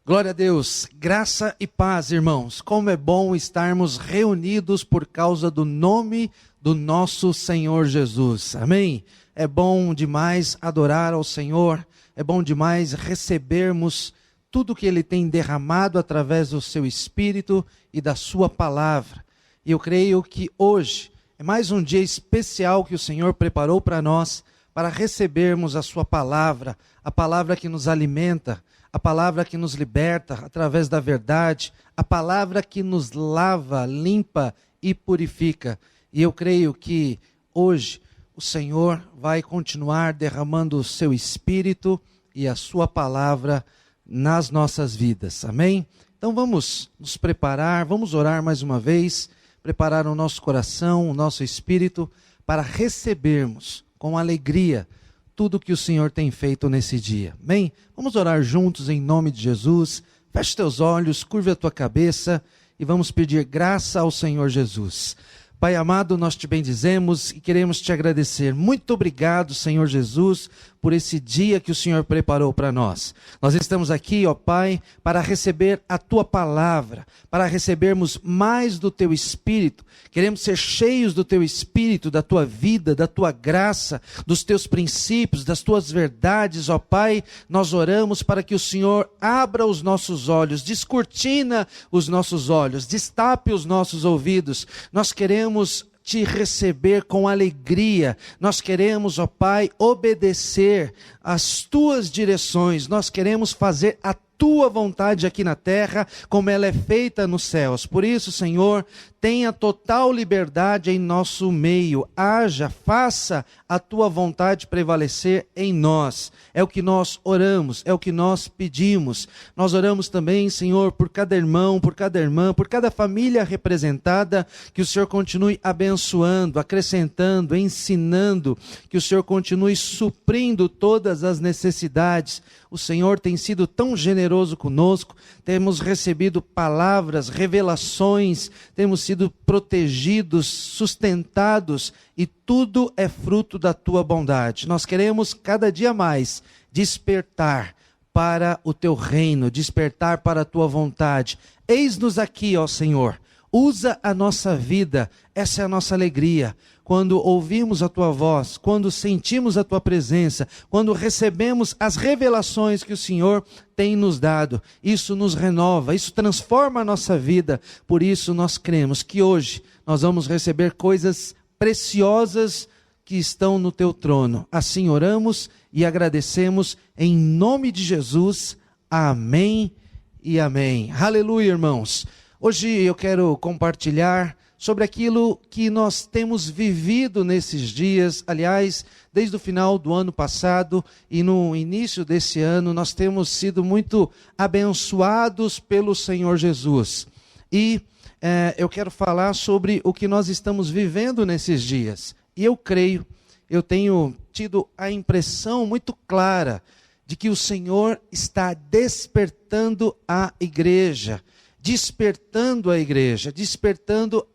Glória a Deus, graça e paz, irmãos. Como é bom estarmos reunidos por causa do nome do nosso Senhor Jesus. Amém? É bom demais adorar ao Senhor, é bom demais recebermos tudo que Ele tem derramado através do seu Espírito e da sua palavra. E eu creio que hoje é mais um dia especial que o Senhor preparou para nós, para recebermos a sua palavra, a palavra que nos alimenta, a palavra que nos liberta através da verdade, a palavra que nos lava, limpa e purifica. E eu creio que hoje o Senhor vai continuar derramando o seu Espírito e a sua palavra nas nossas vidas. Amém? Então vamos nos preparar, vamos orar mais uma vez, preparar o nosso coração, o nosso espírito, para recebermos com alegria tudo que o Senhor tem feito nesse dia. Amém? Vamos orar juntos em nome de Jesus. Feche teus olhos, curva a tua cabeça e vamos pedir graça ao Senhor Jesus. Pai amado, nós te bendizemos e queremos te agradecer. Muito obrigado, Senhor Jesus, por esse dia que o Senhor preparou para nós. Nós estamos aqui, ó Pai, para receber a tua palavra, para recebermos mais do teu Espírito. Queremos ser cheios do teu Espírito, da tua vida, da tua graça, dos teus princípios, das tuas verdades, ó Pai. Nós oramos para que o Senhor abra os nossos olhos, descortina os nossos olhos, destape os nossos ouvidos. Nós queremos te receber com alegria, nós queremos, ó Pai, obedecer às tuas direções, nós queremos fazer a tua vontade aqui na terra, como ela é feita nos céus. Por isso, Senhor, tenha total liberdade em nosso meio, faça a tua vontade prevalecer em nós. É o que nós oramos, é o que nós pedimos. Nós oramos também, Senhor, por cada irmão, por cada irmã, por cada família representada, que o Senhor continue abençoando, acrescentando, ensinando, que o Senhor continue suprindo todas as necessidades. O Senhor tem sido tão generoso conosco, temos recebido palavras, revelações, temos sido protegidos, sustentados, e tudo é fruto da tua bondade. Nós queremos cada dia mais despertar para o teu reino, despertar para a tua vontade. Eis-nos aqui, ó Senhor, usa a nossa vida, essa é a nossa alegria. Quando ouvimos a tua voz, quando sentimos a tua presença, quando recebemos as revelações que o Senhor tem nos dado, isso nos renova, isso transforma a nossa vida. Por isso nós cremos que hoje nós vamos receber coisas preciosas que estão no teu trono. Assim oramos e agradecemos em nome de Jesus. Amém e amém. Aleluia, irmãos. Hoje eu quero compartilhar sobre aquilo que nós temos vivido nesses dias. Aliás, desde o final do ano passado e no início desse ano, nós temos sido muito abençoados pelo Senhor Jesus. E eu quero falar sobre o que nós estamos vivendo nesses dias. E eu creio, eu tenho tido a impressão muito clara de que o Senhor está despertando a igreja, despertando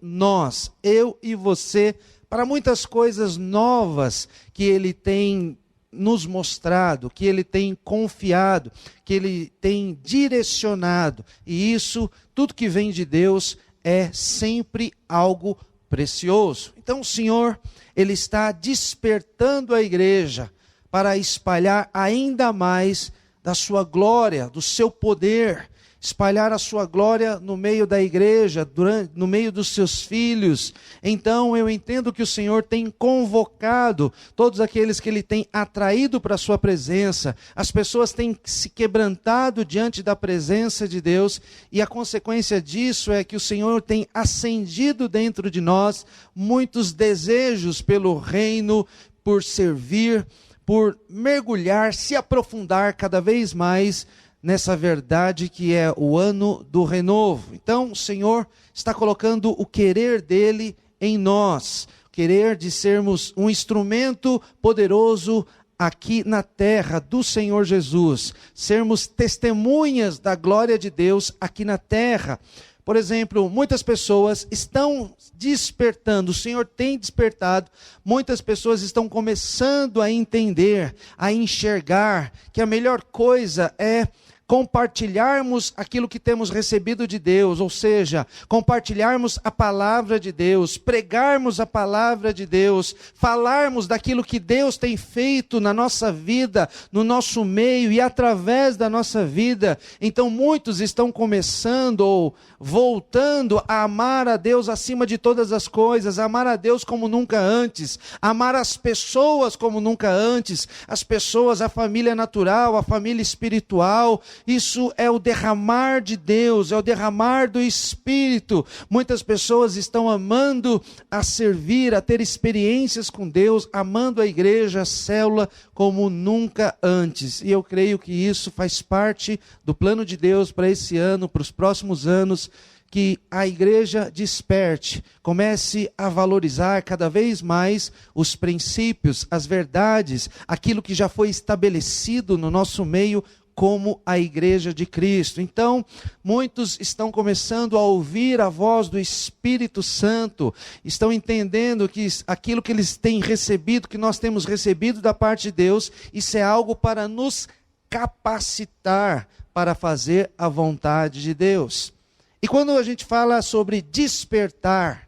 nós, eu e você, para muitas coisas novas que Ele tem nos mostrado, que Ele tem confiado, que Ele tem direcionado. E isso, tudo que vem de Deus, é sempre algo precioso. Então o Senhor, Ele está despertando a igreja para espalhar ainda mais da sua glória, do seu poder, espalhar a sua glória no meio da igreja, no meio dos seus filhos. Então eu entendo que o Senhor tem convocado todos aqueles que Ele tem atraído para a sua presença. As pessoas têm se quebrantado diante da presença de Deus, e a consequência disso é que o Senhor tem acendido dentro de nós muitos desejos pelo reino, por servir, por mergulhar, se aprofundar cada vez mais nessa verdade que é o ano do renovo. Então o Senhor está colocando o querer dEle em nós, querer de sermos um instrumento poderoso aqui na terra do Senhor Jesus, sermos testemunhas da glória de Deus aqui na terra. Por exemplo, muitas pessoas estão despertando, o Senhor tem despertado, muitas pessoas estão começando a entender, a enxergar que a melhor coisa é compartilharmos aquilo que temos recebido de Deus, ou seja, compartilharmos a palavra de Deus, pregarmos a palavra de Deus, falarmos daquilo que Deus tem feito na nossa vida, no nosso meio e através da nossa vida. Então muitos estão começando ou voltando a amar a Deus acima de todas as coisas, amar a Deus como nunca antes, amar as pessoas como nunca antes, as pessoas, a família natural, a família espiritual. Isso é o derramar de Deus, é o derramar do Espírito. Muitas pessoas estão amando a servir, a ter experiências com Deus, amando a igreja, a célula como nunca antes. E eu creio que isso faz parte do plano de Deus para esse ano, para os próximos anos, que a igreja desperte, comece a valorizar cada vez mais os princípios, as verdades, aquilo que já foi estabelecido no nosso meio como a igreja de Cristo. Então, muitos estão começando a ouvir a voz do Espírito Santo, estão entendendo que aquilo que eles têm recebido, que nós temos recebido da parte de Deus, isso é algo para nos capacitar para fazer a vontade de Deus. E quando a gente fala sobre despertar,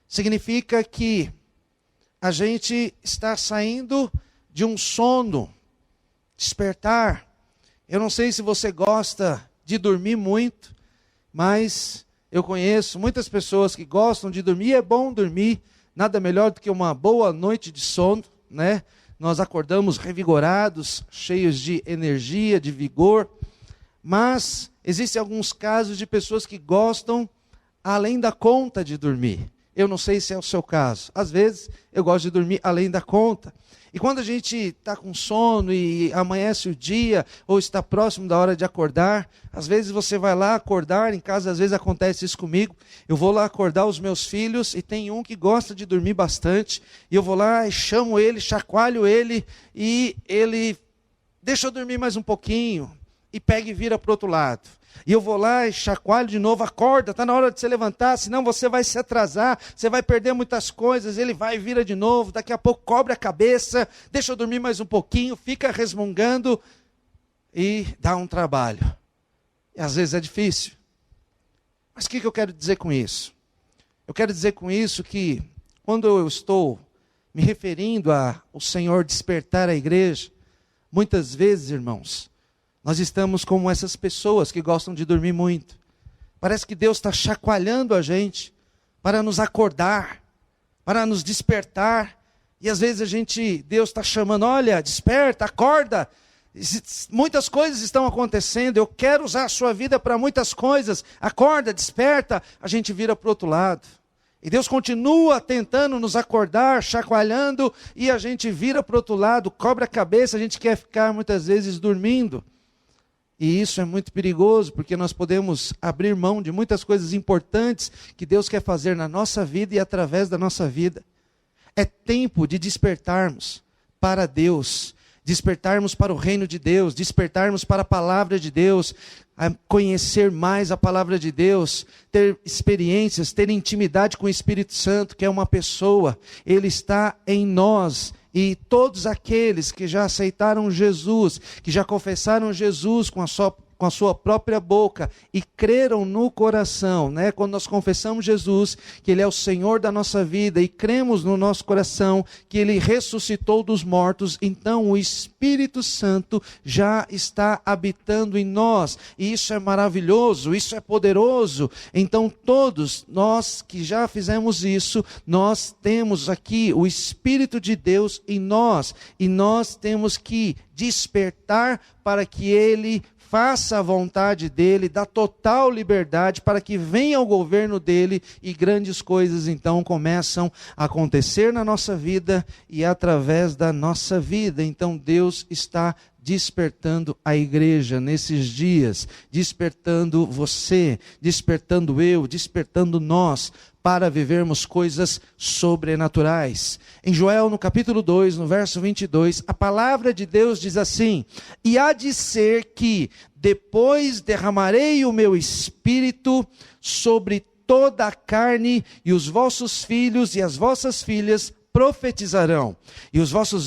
significa que a gente está saindo de um sono. Despertar. Eu não sei se você gosta de dormir muito, mas eu conheço muitas pessoas que gostam de dormir. E é bom dormir, nada melhor do que uma boa noite de sono, né? Nós acordamos revigorados, cheios de energia, de vigor. Mas existem alguns casos de pessoas que gostam além da conta de dormir. Eu não sei se é o seu caso. Às vezes eu gosto de dormir além da conta. E quando a gente está com sono e amanhece o dia, ou está próximo da hora de acordar, às vezes você vai lá acordar, em casa às vezes acontece isso comigo, eu vou lá acordar os meus filhos, e tem um que gosta de dormir bastante, e eu vou lá e chamo ele, chacoalho ele, e ele deixa eu dormir mais um pouquinho, e pega e vira para o outro lado. E eu vou lá e chacoalho de novo, acorda, está na hora de se levantar, senão você vai se atrasar, você vai perder muitas coisas. Ele vai e vira de novo, daqui a pouco cobre a cabeça, deixa eu dormir mais um pouquinho, fica resmungando e dá um trabalho. E às vezes é difícil. Mas o que eu quero dizer com isso? Eu quero dizer com isso que quando eu estou me referindo ao Senhor despertar a igreja, muitas vezes, irmãos, nós estamos como essas pessoas que gostam de dormir muito. Parece que Deus está chacoalhando a gente para nos acordar, para nos despertar. E às vezes Deus está chamando, olha, desperta, acorda. Muitas coisas estão acontecendo, eu quero usar a sua vida para muitas coisas. Acorda, desperta, a gente vira para o outro lado. E Deus continua tentando nos acordar, chacoalhando, e a gente vira para o outro lado, cobre a cabeça, a gente quer ficar muitas vezes dormindo. E isso é muito perigoso, porque nós podemos abrir mão de muitas coisas importantes que Deus quer fazer na nossa vida e através da nossa vida. É tempo de despertarmos para Deus, despertarmos para o reino de Deus, despertarmos para a palavra de Deus, a conhecer mais a palavra de Deus, ter experiências, ter intimidade com o Espírito Santo, que é uma pessoa, Ele está em nós. E todos aqueles que já aceitaram Jesus, que já confessaram Jesus com a sua própria boca e creram no coração, né? Quando nós confessamos Jesus, que Ele é o Senhor da nossa vida, e cremos no nosso coração que Ele ressuscitou dos mortos, então o Espírito Santo já está habitando em nós, e isso é maravilhoso, isso é poderoso. Então todos nós que já fizemos isso, nós temos aqui o Espírito de Deus em nós, e nós temos que despertar para que Ele faça a vontade dEle, dá total liberdade para que venha o governo dEle, e grandes coisas então começam a acontecer na nossa vida e através da nossa vida. Então Deus está despertando a igreja nesses dias, despertando você, despertando eu, despertando nós, para vivermos coisas sobrenaturais. Em Joel, no capítulo 2, no verso 22, a palavra de Deus diz assim: e há de ser que depois derramarei o meu espírito sobre toda a carne, e os vossos filhos e as vossas filhas profetizarão, e os vossos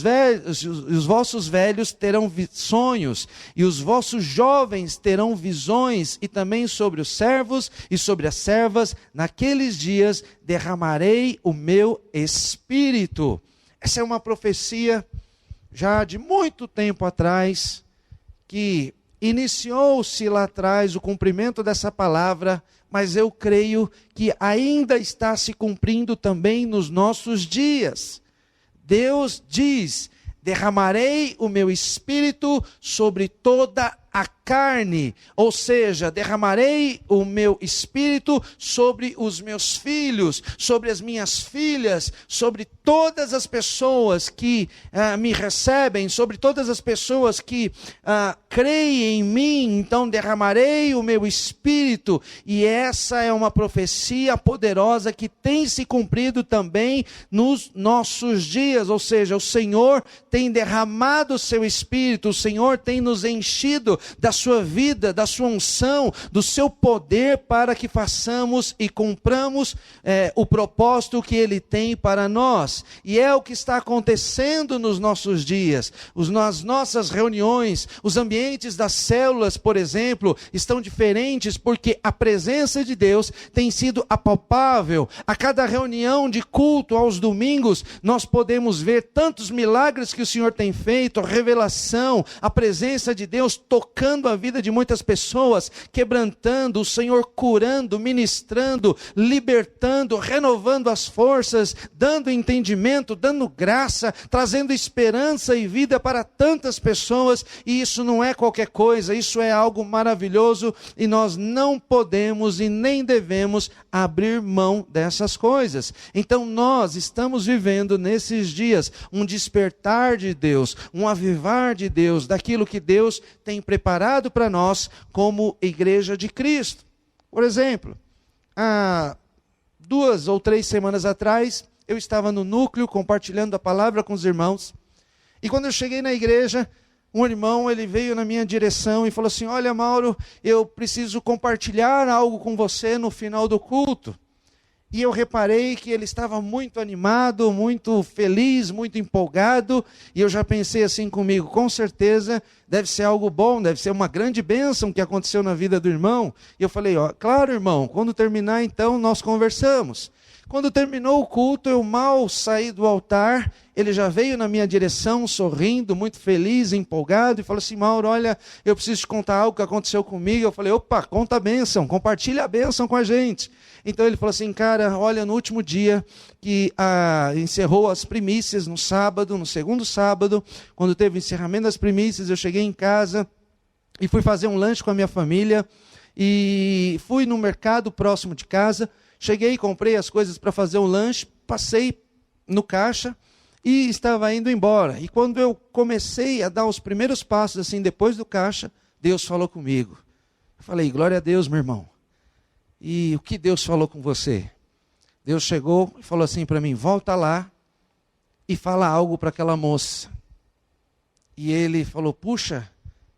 velhos terão sonhos, e os vossos jovens terão visões, e também sobre os servos e sobre as servas, naqueles dias derramarei o meu espírito. Essa é uma profecia já de muito tempo atrás, que iniciou-se lá atrás o cumprimento dessa palavra, mas eu creio que ainda está se cumprindo também nos nossos dias. Deus diz: derramarei o meu espírito sobre toda a carne, ou seja, derramarei o meu espírito sobre os meus filhos, sobre as minhas filhas, sobre todas as pessoas que me recebem, sobre todas as pessoas que creem em mim. Então derramarei o meu espírito, e essa é uma profecia poderosa que tem se cumprido também nos nossos dias, ou seja, o Senhor tem derramado o seu espírito, o Senhor tem nos enchido da sua vida, da sua unção, do seu poder, para que façamos e cumpramos o propósito que Ele tem para nós. E é o que está acontecendo nos nossos dias. Nas nossas reuniões, os ambientes das células, por exemplo, estão diferentes, porque a presença de Deus tem sido apalpável. A cada reunião de culto aos domingos, nós podemos ver tantos milagres que o Senhor tem feito, a revelação, a presença de Deus tocando a vida de muitas pessoas, quebrantando, o Senhor curando, ministrando, libertando, renovando as forças, dando entendimento, dando graça, trazendo esperança e vida para tantas pessoas. E isso não é qualquer coisa, isso é algo maravilhoso, e nós não podemos e nem devemos abrir mão dessas coisas. Então nós estamos vivendo nesses dias um despertar de Deus, um avivar de Deus, daquilo que Deus tem preparado para nós como igreja de Cristo. Por exemplo, há 2 ou 3 semanas atrás, eu estava no núcleo compartilhando a palavra com os irmãos, e quando eu cheguei na igreja, um irmão, ele veio na minha direção e falou assim: olha, Mauro, eu preciso compartilhar algo com você no final do culto. E eu reparei que ele estava muito animado, muito feliz, muito empolgado, e eu já pensei assim comigo: com certeza deve ser algo bom, deve ser uma grande bênção que aconteceu na vida do irmão. E eu falei: claro, irmão, quando terminar então nós conversamos. Quando terminou o culto, eu mal saí do altar, ele já veio na minha direção, sorrindo, muito feliz, empolgado, e falou assim: Mauro, olha, eu preciso te contar algo que aconteceu comigo. Eu falei: opa, conta a bênção, compartilha a bênção com a gente. Então ele falou assim: cara, olha, no último dia que encerrou as primícias, no sábado, no segundo sábado, quando teve o encerramento das primícias, eu cheguei em casa e fui fazer um lanche com a minha família, e fui no mercado próximo de casa. Cheguei, comprei as coisas para fazer um lanche, passei no caixa e estava indo embora. E quando eu comecei a dar os primeiros passos, assim, depois do caixa, Deus falou comigo. Eu falei: glória a Deus, meu irmão. E o que Deus falou com você? Deus chegou e falou assim para mim: volta lá e fala algo para aquela moça. E ele falou: puxa,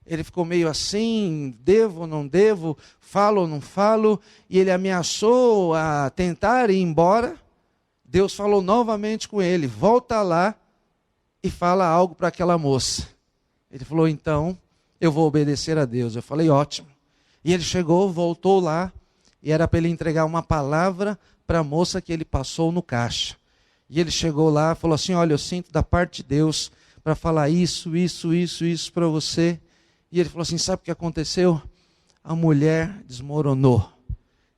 ele ficou meio assim, devo ou não devo, falo ou não falo, e ele ameaçou a tentar ir embora. Deus falou novamente com ele: volta lá e fala algo para aquela moça. Ele falou: então eu vou obedecer a Deus. Eu falei: ótimo. E ele chegou, voltou lá, e era para ele entregar uma palavra para a moça que ele passou no caixa. E ele chegou lá e falou assim: olha, eu sinto da parte de Deus para falar isso para você. E ele falou assim: sabe o que aconteceu? A mulher desmoronou,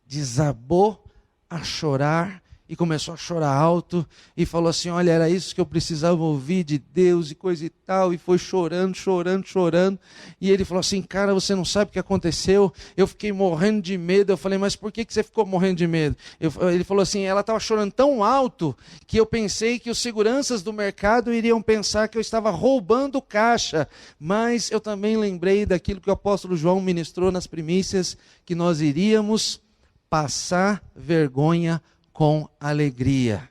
desabou a chorar, e começou a chorar alto, e falou assim: olha, era isso que eu precisava ouvir de Deus, e coisa e tal, e foi chorando, e ele falou assim: cara, você não sabe o que aconteceu, eu fiquei morrendo de medo. Eu falei: mas por que você ficou morrendo de medo? Ele falou assim: ela estava chorando tão alto, que eu pensei que os seguranças do mercado iriam pensar que eu estava roubando caixa, mas eu também lembrei daquilo que o apóstolo João ministrou nas primícias, que nós iríamos passar vergonha com alegria.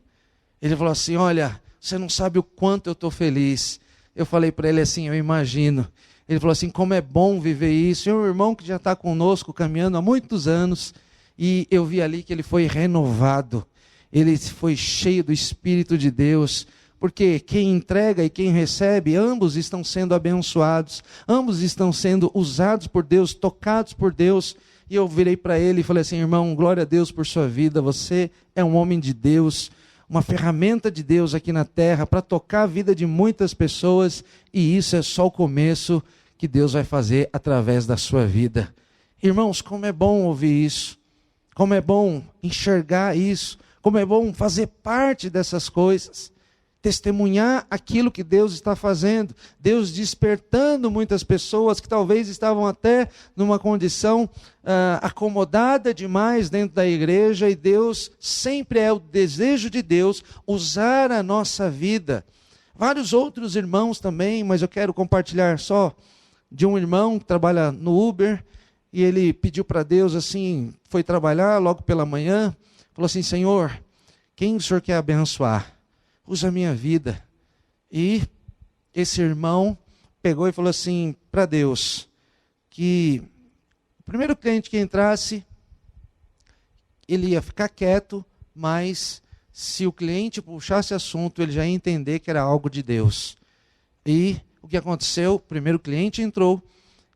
Ele falou assim: olha, você não sabe o quanto eu estou feliz. Eu falei para ele assim: eu imagino. Ele falou assim: como é bom viver isso. É um irmão que já está conosco, caminhando há muitos anos, e eu vi ali que ele foi renovado. ele foi cheio do Espírito de Deus, porque quem entrega e quem recebe, ambos estão sendo abençoados, ambos estão sendo usados por Deus, tocados por Deus. E eu virei para ele e falei assim: irmão, glória a Deus por sua vida, você é um homem de Deus, uma ferramenta de Deus aqui na terra, para tocar a vida de muitas pessoas, e isso é só o começo que Deus vai fazer através da sua vida. Irmãos, como é bom ouvir isso, como é bom enxergar isso, como é bom fazer parte dessas coisas, testemunhar aquilo que Deus está fazendo, Deus despertando muitas pessoas que talvez estavam até numa condição acomodada demais dentro da igreja, e Deus, sempre é o desejo de Deus usar a nossa vida. Vários outros irmãos também, mas eu quero compartilhar só de um irmão que trabalha no Uber, e ele pediu para Deus assim, foi trabalhar logo pela manhã, falou assim: Senhor, quem o Senhor quer abençoar? Usa a minha vida. E esse irmão pegou e falou assim para Deus, que o primeiro cliente que entrasse, ele ia ficar quieto, mas se o cliente puxasse assunto, ele já ia entender que era algo de Deus. E o que aconteceu? O primeiro cliente entrou,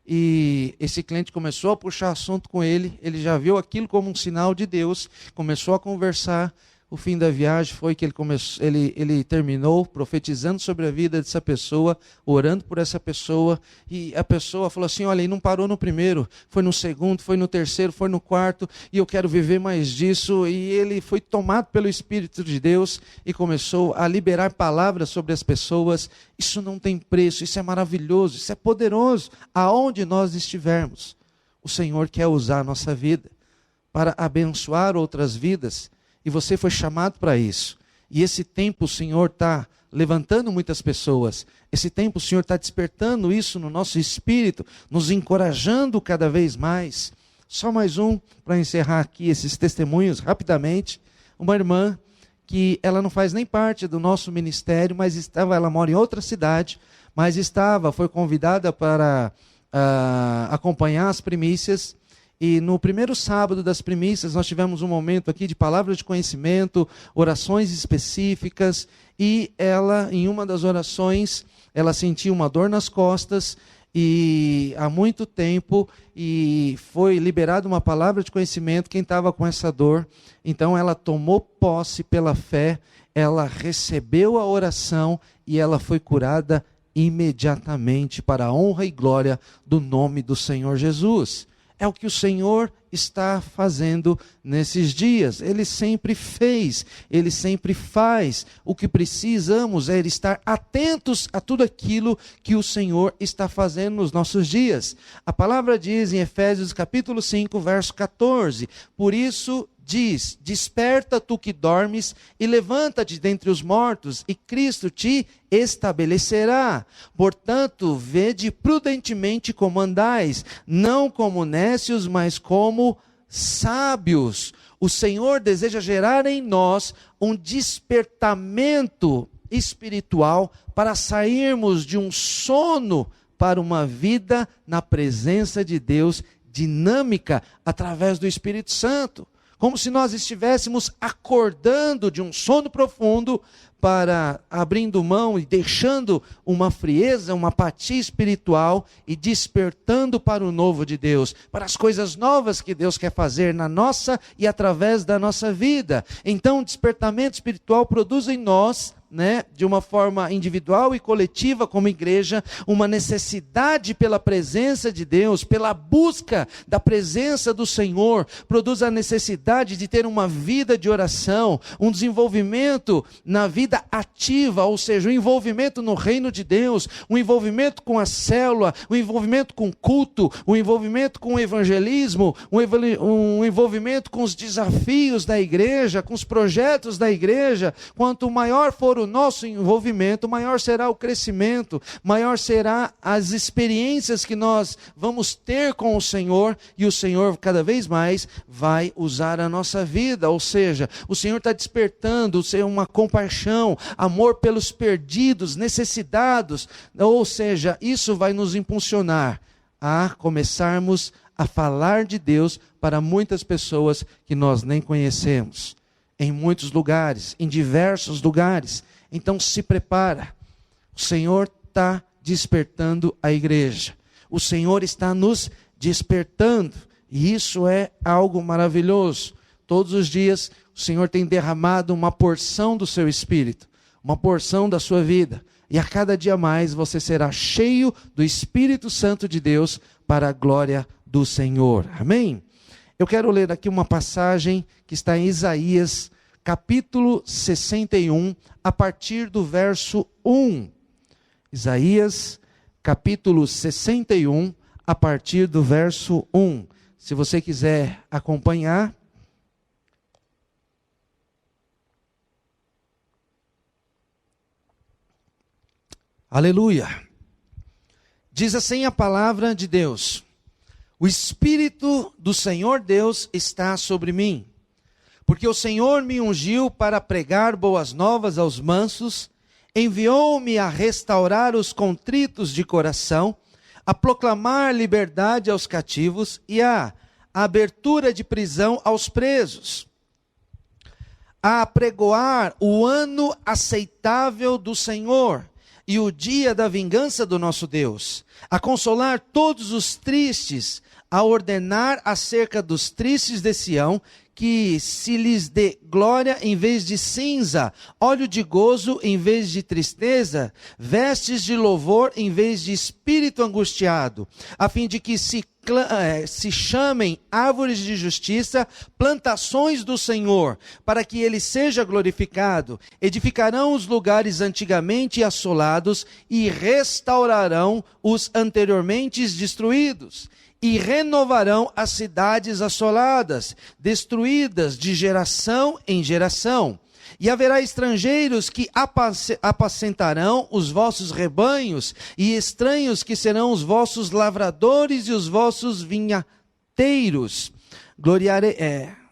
e esse cliente começou a puxar assunto com ele, ele já viu aquilo como um sinal de Deus, começou a conversar. O fim da viagem foi que ele terminou profetizando sobre a vida dessa pessoa, orando por essa pessoa, e a pessoa falou assim: olha, e não parou no primeiro, foi no segundo, foi no terceiro, foi no quarto, e eu quero viver mais disso. E ele foi tomado pelo Espírito de Deus e começou a liberar palavras sobre as pessoas. Isso não tem preço, isso é maravilhoso, isso é poderoso. Aonde nós estivermos, o Senhor quer usar a nossa vida para abençoar outras vidas. E você foi chamado para isso. E esse tempo o Senhor está levantando muitas pessoas. Esse tempo o Senhor está despertando isso no nosso espírito, nos encorajando cada vez mais. Só mais um para encerrar aqui esses testemunhos rapidamente. Uma irmã que ela não faz nem parte do nosso ministério, mas ela mora em outra cidade, mas foi convidada para acompanhar as primícias. E no primeiro sábado das primícias, nós tivemos um momento aqui de palavras de conhecimento, orações específicas, e ela, em uma das orações, ela sentiu uma dor nas costas, e há muito tempo, e foi liberada uma palavra de conhecimento, quem estava com essa dor. Então ela tomou posse pela fé, ela recebeu a oração, e ela foi curada imediatamente, para a honra e glória do nome do Senhor Jesus. É o que o Senhor está fazendo nesses dias. Ele sempre fez, Ele sempre faz. O que precisamos é estar atentos a tudo aquilo que o Senhor está fazendo nos nossos dias. A palavra diz em Efésios capítulo 5, verso 14, por isso diz: desperta tu que dormes e levanta-te dentre os mortos, e Cristo te estabelecerá. Portanto, vede prudentemente como andais, não como nécios, mas como sábios. O Senhor deseja gerar em nós um despertamento espiritual para sairmos de um sono para uma vida na presença de Deus, dinâmica através do Espírito Santo. Como se nós estivéssemos acordando de um sono profundo, para abrindo mão e deixando uma frieza, uma apatia espiritual, e despertando para o novo de Deus, para as coisas novas que Deus quer fazer na nossa e através da nossa vida. Então o despertamento espiritual produz em nós, de uma forma individual e coletiva como igreja, uma necessidade pela presença de Deus, pela busca da presença do Senhor, produz a necessidade de ter uma vida de oração, um desenvolvimento na vida ativa, ou seja, um envolvimento no reino de Deus, um envolvimento com a célula, um envolvimento com o culto, um envolvimento com o evangelismo, um envolvimento com os desafios da igreja, com os projetos da igreja. Quanto maior for o nosso envolvimento, maior será o crescimento, maior será as experiências que nós vamos ter com o Senhor, e o Senhor cada vez mais vai usar a nossa vida. Ou seja, o Senhor está despertando uma compaixão, amor pelos perdidos, necessitados. Ou seja, isso vai nos impulsionar a começarmos a falar de Deus para muitas pessoas que nós nem conhecemos. em muitos lugares, em diversos lugares. Então se prepara. O Senhor está despertando a igreja. O Senhor está nos despertando. E isso é algo maravilhoso. Todos os dias o Senhor tem derramado uma porção do seu Espírito, uma porção da sua vida. E a cada dia mais você será cheio do Espírito Santo de Deus para a glória do Senhor. Amém? Eu quero ler aqui uma passagem que está em Isaías, capítulo 61, a partir do verso 1. Isaías, capítulo 61, a partir do verso 1. Se você quiser acompanhar. Aleluia. Diz assim a palavra de Deus: o Espírito do Senhor Deus está sobre mim, porque o Senhor me ungiu para pregar boas novas aos mansos, enviou-me a restaurar os contritos de coração, a proclamar liberdade aos cativos e a abertura de prisão aos presos, a apregoar o ano aceitável do Senhor e o dia da vingança do nosso Deus, a consolar todos os tristes, a ordenar acerca dos tristes de Sião, que se lhes dê glória em vez de cinza, óleo de gozo em vez de tristeza, vestes de louvor em vez de espírito angustiado, a fim de que se chamem árvores de justiça, plantações do Senhor, para que ele seja glorificado. Edificarão os lugares antigamente assolados e restaurarão os anteriormente destruídos. E renovarão as cidades assoladas, destruídas de geração em geração. E haverá estrangeiros que apacentarão os vossos rebanhos, e estranhos que serão os vossos lavradores e os vossos vinhateiros.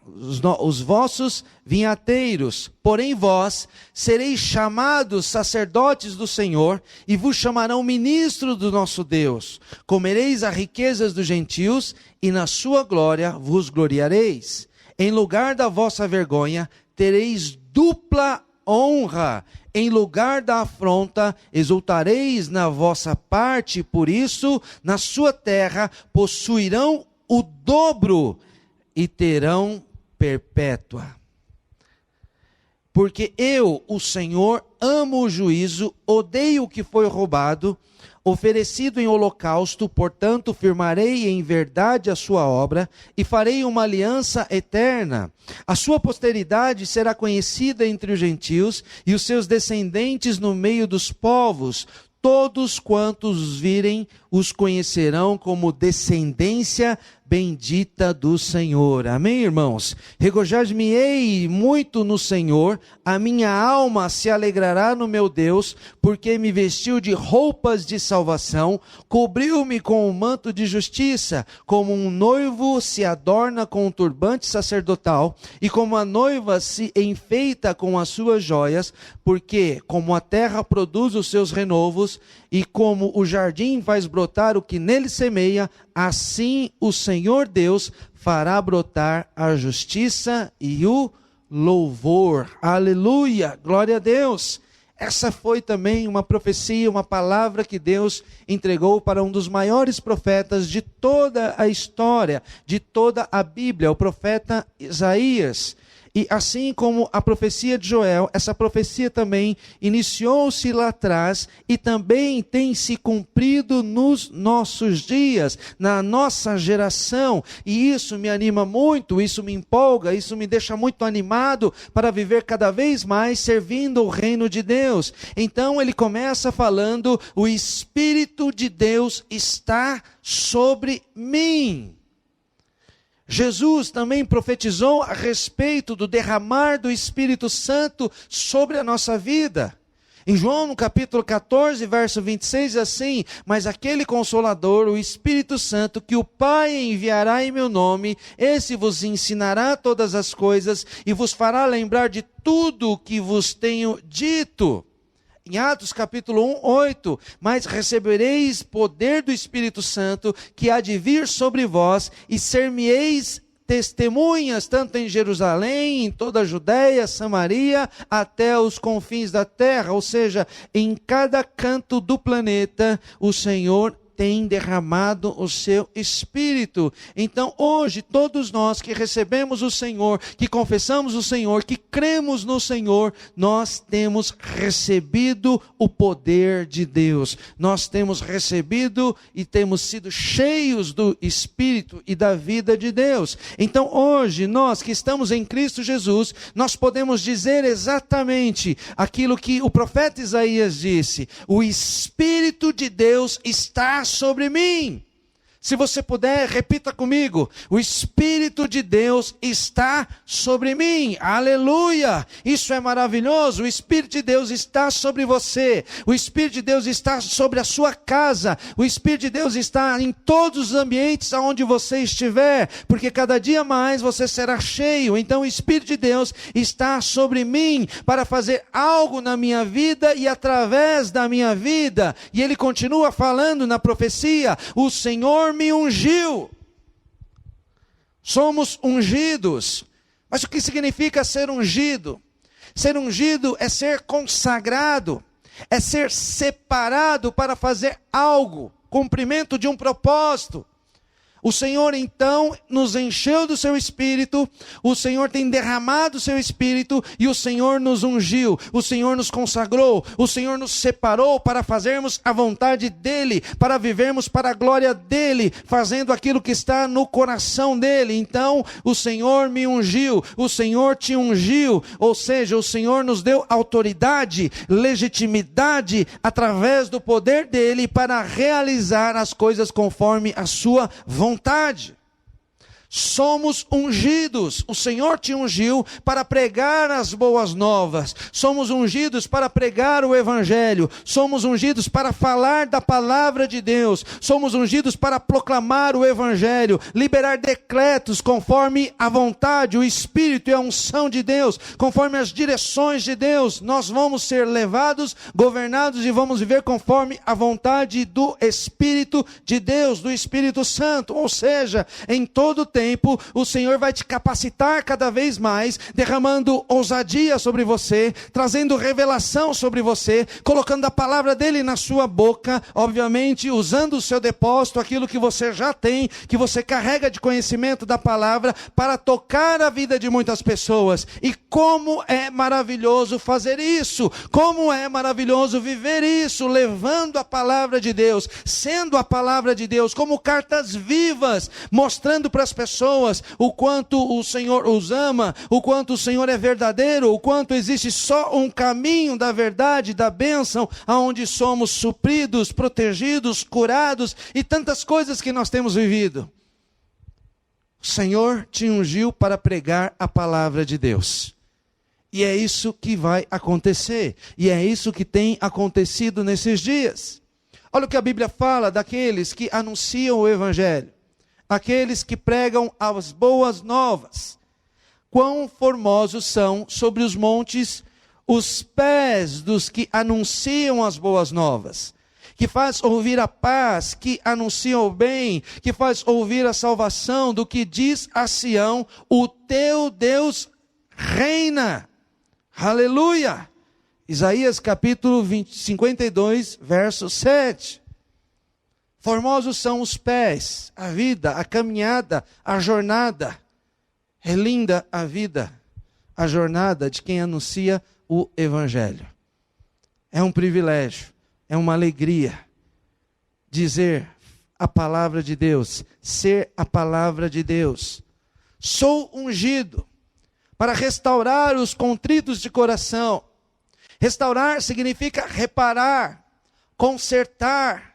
Os vossos vinhateiros, porém vós sereis chamados sacerdotes do Senhor, e vos chamarão ministros do nosso Deus. Comereis as riquezas dos gentios, e na sua glória vos gloriareis. Em lugar da vossa vergonha, tereis dupla honra. Em lugar da afronta, exultareis na vossa parte, por isso, na sua terra, possuirão o dobro, e terão perpétua. Porque eu, o Senhor, amo o juízo, odeio o que foi roubado, oferecido em holocausto, portanto firmarei em verdade a sua obra, e farei uma aliança eterna. A sua posteridade será conhecida entre os gentios, e os seus descendentes no meio dos povos. Todos quantos os virem, os conhecerão como descendência bendita do Senhor. Amém, irmãos? Regozijar-me-ei muito no Senhor, a minha alma se alegrará no meu Deus, porque me vestiu de roupas de salvação, cobriu-me com um manto de justiça, como um noivo se adorna com um turbante sacerdotal, e como a noiva se enfeita com as suas joias, porque como a terra produz os seus renovos, e como o jardim faz brotar o que nele semeia, assim o Senhor Deus fará brotar a justiça e o louvor. Aleluia, glória a Deus. Essa foi também uma profecia, uma palavra que Deus entregou para um dos maiores profetas de toda a história, de toda a Bíblia, o profeta Isaías. E assim como a profecia de Joel, essa profecia também iniciou-se lá atrás e também tem se cumprido nos nossos dias, na nossa geração. E isso me anima muito, isso me empolga, isso me deixa muito animado para viver cada vez mais servindo o reino de Deus. Então ele começa falando: o Espírito de Deus está sobre mim. Jesus também profetizou a respeito do derramar do Espírito Santo sobre a nossa vida. Em João, no capítulo 14, verso 26, assim: mas aquele Consolador, o Espírito Santo, que o Pai enviará em meu nome, esse vos ensinará todas as coisas e vos fará lembrar de tudo o que vos tenho dito. Em Atos capítulo 1, 8, mas recebereis poder do Espírito Santo, que há de vir sobre vós, e ser-me-eis testemunhas, tanto em Jerusalém, em toda a Judéia, Samaria, até os confins da terra, ou seja, em cada canto do planeta, o Senhor tem derramado o seu Espírito. Então hoje, todos nós que recebemos o Senhor, que confessamos o Senhor, que cremos no Senhor, nós temos recebido o poder de Deus. Nós temos recebido e temos sido cheios do Espírito e da vida de Deus. Então hoje, nós que estamos em Cristo Jesus, nós podemos dizer exatamente aquilo que o profeta Isaías disse: o Espírito de Deus está sobre mim. Se você puder, repita comigo: o Espírito de Deus está sobre mim. Aleluia! Isso é maravilhoso. O Espírito de Deus está sobre você. O Espírito de Deus está sobre a sua casa. O Espírito de Deus está em todos os ambientes aonde você estiver, porque cada dia mais você será cheio. Então o Espírito de Deus está sobre mim para fazer algo na minha vida e através da minha vida. E ele continua falando na profecia: o Senhor me ungiu. Somos ungidos. Mas o que significa ser ungido? Ser ungido é ser consagrado, é ser separado para fazer algo, cumprimento de um propósito. O Senhor então nos encheu do seu Espírito, o Senhor tem derramado o seu Espírito e o Senhor nos ungiu, o Senhor nos consagrou, o Senhor nos separou para fazermos a vontade dEle, para vivermos para a glória dEle, fazendo aquilo que está no coração dEle. Então o Senhor me ungiu, o Senhor te ungiu, ou seja, o Senhor nos deu autoridade, legitimidade através do poder dEle para realizar as coisas conforme a sua vontade. Somos ungidos. O Senhor te ungiu para pregar as boas novas. Somos ungidos para pregar o Evangelho. Somos ungidos para falar da palavra de Deus. Somos ungidos para proclamar o Evangelho, liberar decretos conforme a vontade, o Espírito e a unção de Deus, conforme as direções de Deus. Nós vamos ser levados, governados e vamos viver conforme a vontade do Espírito de Deus, do Espírito Santo. Ou seja, em todo o tempo, o Senhor vai te capacitar cada vez mais, derramando ousadia sobre você, trazendo revelação sobre você, colocando a palavra dele na sua boca, obviamente usando o seu depósito, aquilo que você já tem, que você carrega de conhecimento da palavra, para tocar a vida de muitas pessoas. E como é maravilhoso fazer isso, como é maravilhoso viver isso, levando a palavra de Deus, sendo a palavra de Deus, como cartas vivas, mostrando para as pessoas o quanto o Senhor os ama, o quanto o Senhor é verdadeiro, o quanto existe só um caminho da verdade, da bênção, aonde somos supridos, protegidos, curados e tantas coisas que nós temos vivido. O Senhor te ungiu para pregar a palavra de Deus. E é isso que vai acontecer. E é isso que tem acontecido nesses dias. Olha o que a Bíblia fala daqueles que anunciam o Evangelho. Aqueles que pregam as boas novas. Quão formosos são sobre os montes os pés dos que anunciam as boas novas. Que faz ouvir a paz, que anuncia o bem, que faz ouvir a salvação, do que diz a Sião: o teu Deus reina. Aleluia! Isaías capítulo 52, verso 7. Formosos são os pés, a vida, a caminhada, a jornada. É linda a vida, a jornada de quem anuncia o Evangelho. É um privilégio, é uma alegria dizer a palavra de Deus, ser a palavra de Deus. Sou ungido para restaurar os contritos de coração. Restaurar significa reparar, consertar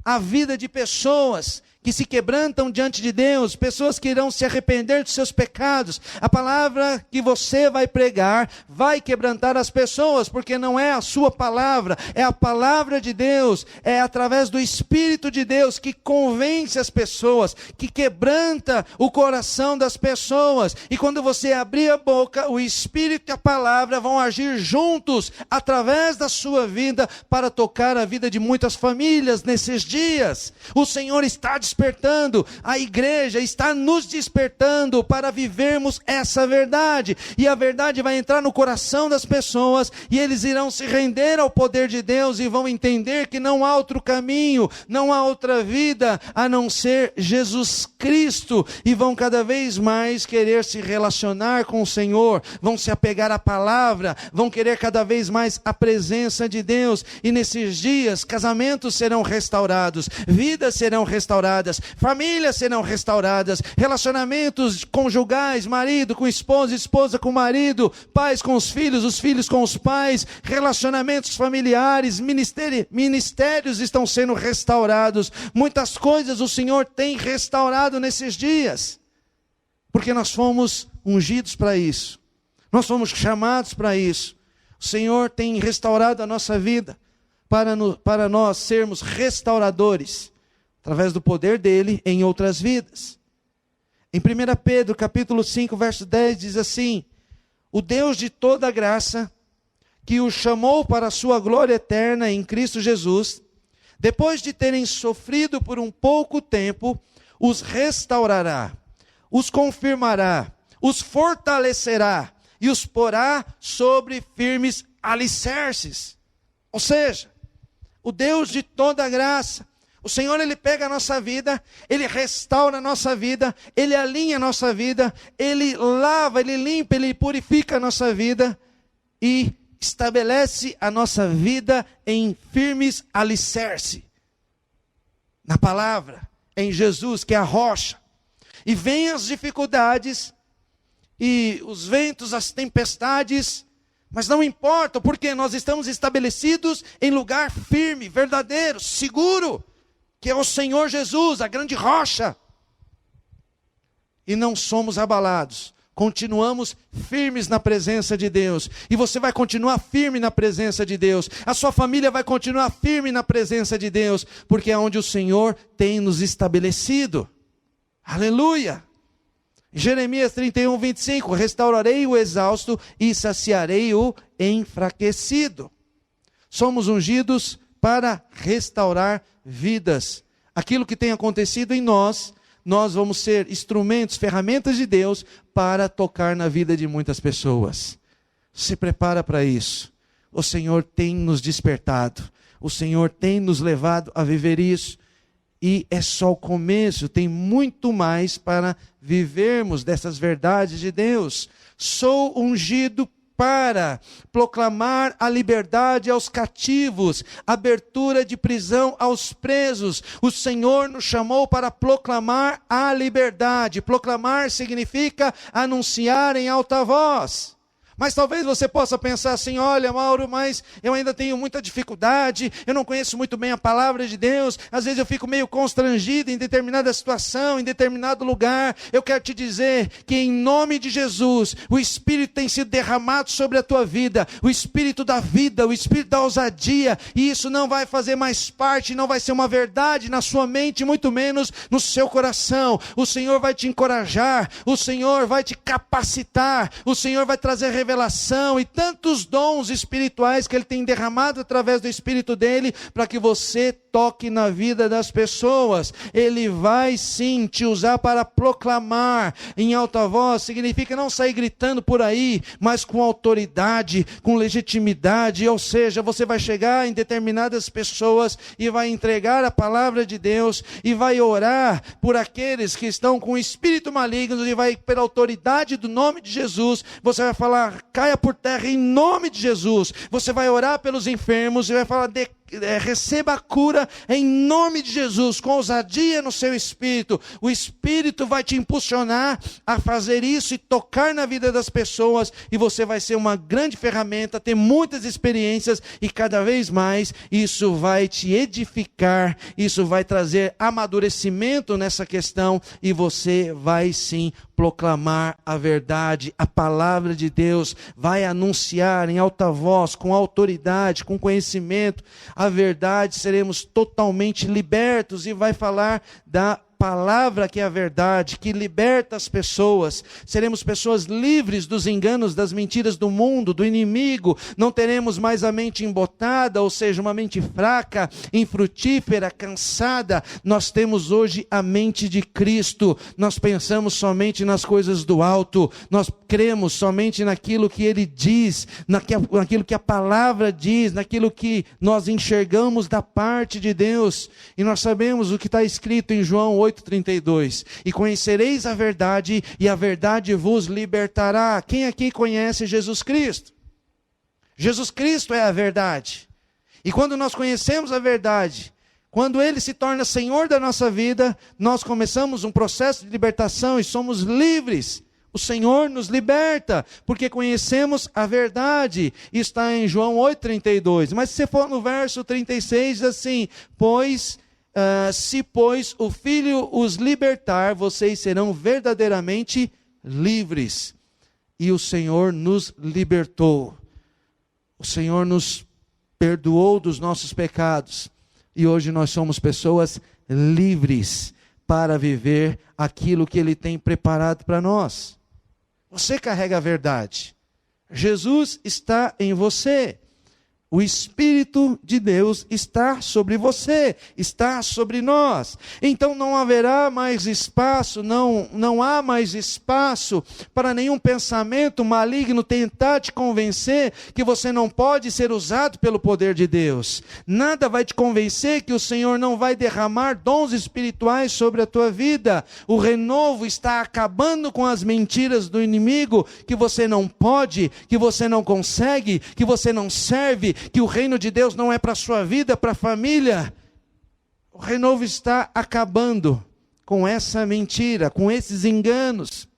a vida de pessoas que se quebrantam diante de Deus, pessoas que irão se arrepender dos seus pecados. A palavra que você vai pregar vai quebrantar as pessoas, porque não é a sua palavra, é a palavra de Deus, é através do Espírito de Deus que convence as pessoas, que quebranta o coração das pessoas. E quando você abrir a boca, o Espírito e a palavra vão agir juntos, através da sua vida, para tocar a vida de muitas famílias nesses dias. O Senhor está disponível despertando, a igreja está nos despertando para vivermos essa verdade, e a verdade vai entrar no coração das pessoas, e eles irão se render ao poder de Deus, e vão entender que não há outro caminho, não há outra vida, a não ser Jesus Cristo, e vão cada vez mais querer se relacionar com o Senhor, vão se apegar à palavra, vão querer cada vez mais a presença de Deus, e nesses dias, casamentos serão restaurados, vidas serão restauradas, famílias serão restauradas, relacionamentos conjugais, marido com esposa, esposa com marido, pais com os filhos com os pais, relacionamentos familiares, ministérios estão sendo restaurados, muitas coisas o Senhor tem restaurado nesses dias, porque nós fomos ungidos para isso, nós fomos chamados para isso. O Senhor tem restaurado a nossa vida, para nós sermos restauradores, através do poder dele em outras vidas. Em 1 Pedro capítulo 5, verso 10, diz assim: o Deus de toda graça, que o chamou para a sua glória eterna em Cristo Jesus, depois de terem sofrido por um pouco tempo, os restaurará, os confirmará, os fortalecerá e os porá sobre firmes alicerces. Ou seja, o Deus de toda graça, o Senhor, Ele pega a nossa vida, Ele restaura a nossa vida, Ele alinha a nossa vida, Ele lava, Ele limpa, Ele purifica a nossa vida e estabelece a nossa vida em firmes alicerce. Na palavra, em Jesus, que é a rocha. E vêm as dificuldades, e os ventos, as tempestades, mas não importa, porque nós estamos estabelecidos em lugar firme, verdadeiro, seguro, que é o Senhor Jesus, a grande rocha. E não somos abalados, continuamos firmes na presença de Deus. E você vai continuar firme na presença de Deus. A sua família vai continuar firme na presença de Deus, porque é onde o Senhor tem nos estabelecido. Aleluia! Jeremias 31, 25, restaurarei o exausto e saciarei o enfraquecido. Somos ungidos para restaurar vidas. Aquilo que tem acontecido em nós, nós vamos ser instrumentos, ferramentas de Deus para tocar na vida de muitas pessoas. Se prepara para isso. O Senhor tem nos despertado. O Senhor tem nos levado a viver isso. E é só o começo, tem muito mais para vivermos dessas verdades de Deus. Sou ungido para proclamar a liberdade aos cativos, abertura de prisão aos presos. O Senhor nos chamou para proclamar a liberdade. Proclamar significa anunciar em alta voz. Mas talvez você possa pensar assim: olha, Mauro, mas eu ainda tenho muita dificuldade, eu não conheço muito bem a palavra de Deus, às vezes eu fico meio constrangido em determinada situação, em determinado lugar. Eu quero te dizer que em nome de Jesus, o Espírito tem sido derramado sobre a tua vida, o Espírito da vida, o Espírito da ousadia, e isso não vai fazer mais parte, não vai ser uma verdade na sua mente, muito menos no seu coração. O Senhor vai te encorajar, o Senhor vai te capacitar, o Senhor vai trazer revelação e tantos dons espirituais que Ele tem derramado através do Espírito dEle, para que você toque na vida das pessoas. Ele vai sim te usar para proclamar em alta voz. Significa não sair gritando por aí, mas com autoridade, com legitimidade. Ou seja, você vai chegar em determinadas pessoas e vai entregar a palavra de Deus, e vai orar por aqueles que estão com o espírito maligno, e vai, pela autoridade do nome de Jesus, você vai falar: caia por terra em nome de Jesus. Você vai orar pelos enfermos e vai falar: receba a cura em nome de Jesus, com ousadia no seu espírito. O Espírito vai te impulsionar a fazer isso e tocar na vida das pessoas, e você vai ser uma grande ferramenta, ter muitas experiências, e cada vez mais isso vai te edificar, isso vai trazer amadurecimento nessa questão, e você vai sim proclamar a verdade, a palavra de Deus, vai anunciar em alta voz, com autoridade, com conhecimento, a verdade. Seremos totalmente libertos, e vai falar da palavra que é a verdade, que liberta as pessoas. Seremos pessoas livres dos enganos, das mentiras do mundo, do inimigo. Não teremos mais a mente embotada, ou seja, uma mente fraca, infrutífera, cansada. Nós temos hoje a mente de Cristo. Nós pensamos somente nas coisas do alto. Nós cremos somente naquilo que Ele diz, naquilo que a palavra diz, naquilo que nós enxergamos da parte de Deus. E nós sabemos o que está escrito em João 8,32. E conhecereis a verdade, e a verdade vos libertará. Quem aqui conhece Jesus Cristo? Jesus Cristo é a verdade. E quando nós conhecemos a verdade, quando Ele se torna Senhor da nossa vida, nós começamos um processo de libertação e somos livres. O Senhor nos liberta, porque conhecemos a verdade. Está em João 8,32. Mas se você for no verso 36, diz assim: se pois o Filho os libertar, vocês serão verdadeiramente livres. E o Senhor nos libertou. O Senhor nos perdoou dos nossos pecados. E hoje nós somos pessoas livres para viver aquilo que Ele tem preparado para nós. Você carrega a verdade. Jesus está em você. O Espírito de Deus está sobre você, está sobre nós. Então não haverá mais espaço, não há mais espaço para nenhum pensamento maligno tentar te convencer que você não pode ser usado pelo poder de Deus. Nada vai te convencer que o Senhor não vai derramar dons espirituais sobre a tua vida. O renovo está acabando com as mentiras do inimigo, que você não pode, que você não consegue, que você não serve, que o reino de Deus não é para a sua vida, para a família. O renovo está acabando com essa mentira, com esses enganos.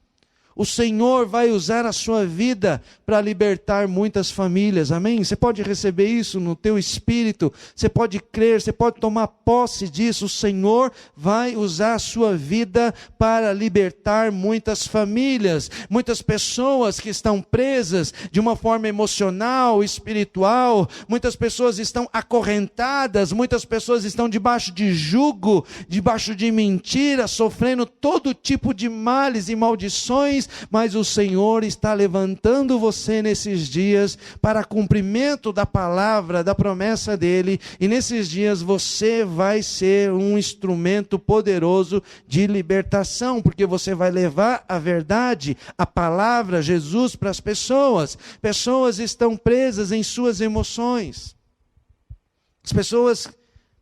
O Senhor vai usar a sua vida para libertar muitas famílias, amém? Você pode receber isso no teu espírito, você pode crer, você pode tomar posse disso. O Senhor vai usar a sua vida para libertar muitas famílias, muitas pessoas que estão presas de uma forma emocional, espiritual. Muitas pessoas estão acorrentadas, muitas pessoas estão debaixo de jugo, debaixo de mentira, sofrendo todo tipo de males e maldições. Mas o Senhor está levantando você nesses dias para cumprimento da palavra, da promessa dEle, e nesses dias você vai ser um instrumento poderoso de libertação, porque você vai levar a verdade, a palavra, Jesus para as pessoas. Pessoas estão presas em suas emoções. As pessoas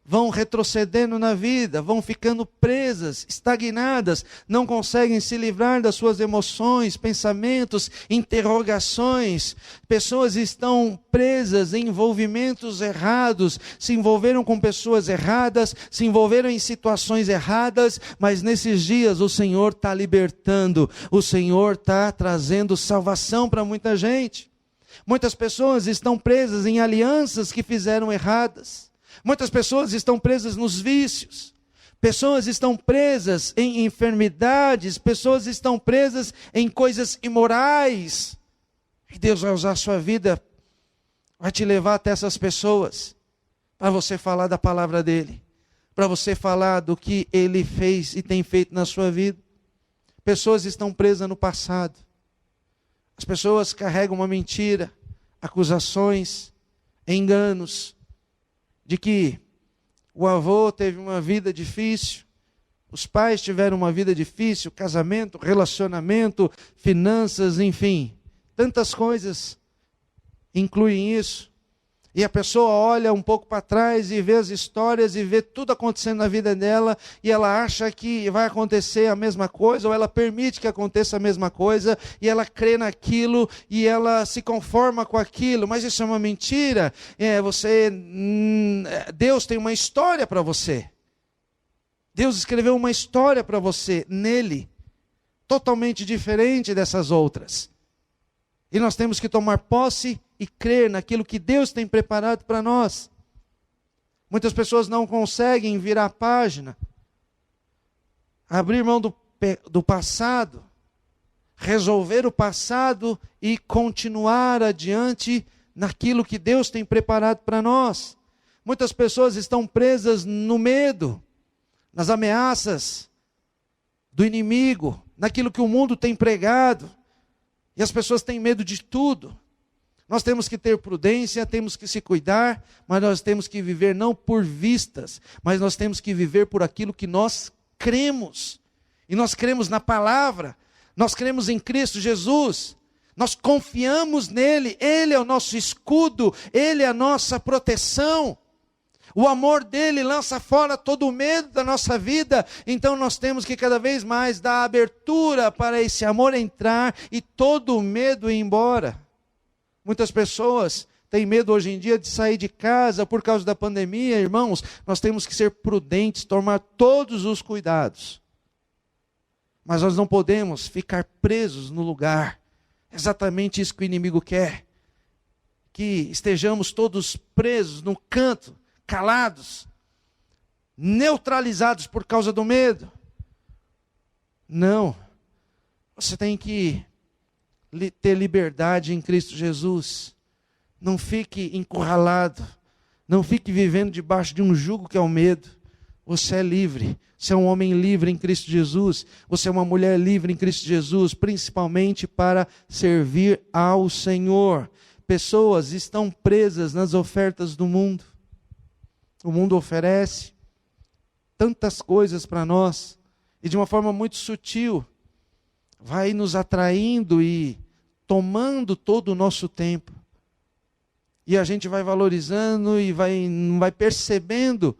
vão retrocedendo na vida, vão ficando presas, estagnadas, não conseguem se livrar das suas emoções, pensamentos, interrogações. Pessoas estão presas em envolvimentos errados, se envolveram com pessoas erradas, se envolveram em situações erradas, mas nesses dias o Senhor está libertando, o Senhor está trazendo salvação para muita gente. Muitas pessoas estão presas em alianças que fizeram erradas. Muitas pessoas estão presas nos vícios, pessoas estão presas em enfermidades, pessoas estão presas em coisas imorais. E Deus vai usar a sua vida, vai te levar até essas pessoas, para você falar da palavra dEle, para você falar do que Ele fez e tem feito na sua vida. Pessoas estão presas no passado, as pessoas carregam uma mentira, acusações, enganos, de que o avô teve uma vida difícil, os pais tiveram uma vida difícil, casamento, relacionamento, finanças, enfim, tantas coisas incluem isso. E a pessoa olha um pouco para trás e vê as histórias e vê tudo acontecendo na vida dela, e ela acha que vai acontecer a mesma coisa, ou ela permite que aconteça a mesma coisa, e ela crê naquilo, e ela se conforma com aquilo. Mas isso é uma mentira. Deus tem uma história para você. Deus escreveu uma história para você nele, totalmente diferente dessas outras. E nós temos que tomar posse e crer naquilo que Deus tem preparado para nós. Muitas pessoas não conseguem virar a página, abrir mão do passado, resolver o passado e continuar adiante naquilo que Deus tem preparado para nós. Muitas pessoas estão presas no medo, nas ameaças, do inimigo, naquilo que o mundo tem pregado. E as pessoas têm medo de tudo. Nós temos que ter prudência, temos que se cuidar, mas nós temos que viver não por vistas, mas nós temos que viver por aquilo que nós cremos. E nós cremos na palavra, nós cremos em Cristo Jesus, nós confiamos nele, ele é o nosso escudo, ele é a nossa proteção. O amor dele lança fora todo o medo da nossa vida. Então nós temos que cada vez mais dar abertura para esse amor entrar e todo o medo ir embora. Muitas pessoas têm medo hoje em dia de sair de casa por causa da pandemia. Irmãos, nós temos que ser prudentes, tomar todos os cuidados. Mas nós não podemos ficar presos no lugar. Exatamente isso que o inimigo quer. Que estejamos todos presos no canto, calados, neutralizados por causa do medo. Não. Você tem que ter liberdade em Cristo Jesus. Não fique encurralado. Não fique vivendo debaixo de um jugo que é o medo. Você é livre. Você é um homem livre em Cristo Jesus. Você é uma mulher livre em Cristo Jesus, principalmente para servir ao Senhor. Pessoas estão presas nas ofertas do mundo. O mundo oferece tantas coisas para nós, e de uma forma muito sutil, vai nos atraindo e tomando todo o nosso tempo. E a gente vai valorizando e não vai percebendo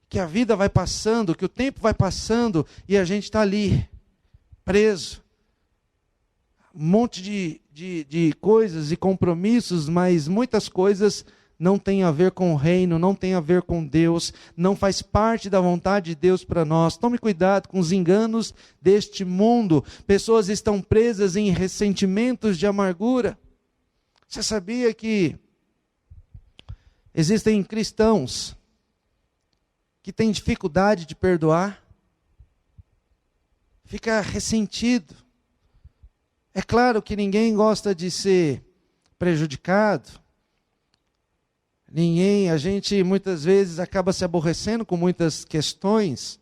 que a vida vai passando, que o tempo vai passando, e a gente está ali, preso. Um monte de coisas e compromissos, mas muitas coisas não tem a ver com o reino, não tem a ver com Deus, não faz parte da vontade de Deus para nós. Tome cuidado com os enganos deste mundo. Pessoas estão presas em ressentimentos de amargura. Você sabia que existem cristãos que têm dificuldade de perdoar? Fica ressentido. É claro que ninguém gosta de ser prejudicado. A gente muitas vezes acaba se aborrecendo com muitas questões,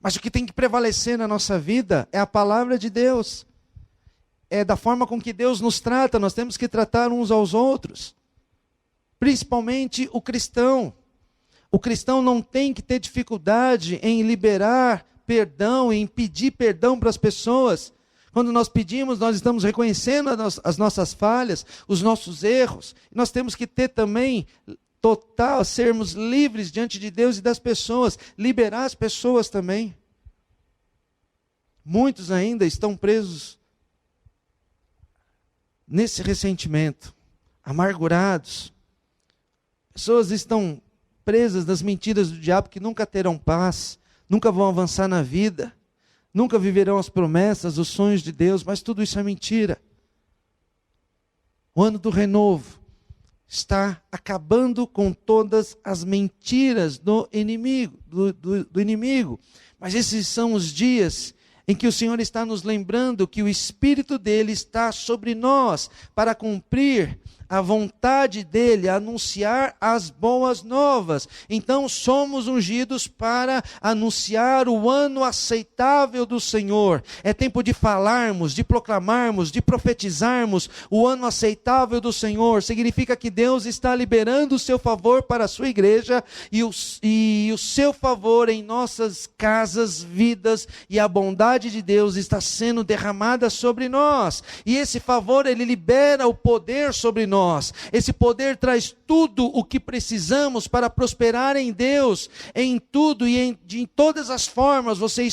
mas o que tem que prevalecer na nossa vida é a palavra de Deus, é da forma com que Deus nos trata. Nós temos que tratar uns aos outros, principalmente o cristão. O cristão não tem que ter dificuldade em liberar perdão, em pedir perdão para as pessoas. Quando nós pedimos, nós estamos reconhecendo as nossas falhas, os nossos erros. Nós temos que ter também sermos livres diante de Deus e das pessoas, liberar as pessoas também. Muitos ainda estão presos nesse ressentimento, amargurados. Pessoas estão presas nas mentiras do diabo que nunca terão paz, nunca vão avançar na vida. Nunca viverão as promessas, os sonhos de Deus, mas tudo isso é mentira. O ano do renovo está acabando com todas as mentiras do inimigo, do inimigo. Mas esses são os dias em que o Senhor está nos lembrando que o Espírito dele está sobre nós para cumprir a vontade dele, anunciar as boas novas. Então somos ungidos para anunciar o ano aceitável do Senhor. É tempo de falarmos, de proclamarmos, de profetizarmos o ano aceitável do Senhor. Significa que Deus está liberando o seu favor para a sua igreja e o seu favor em nossas casas, vidas, e a bondade de Deus está sendo derramada sobre nós. E esse favor, ele libera o poder sobre nós. Esse poder traz tudo o que precisamos para prosperar em Deus, em tudo e em todas as formas. Você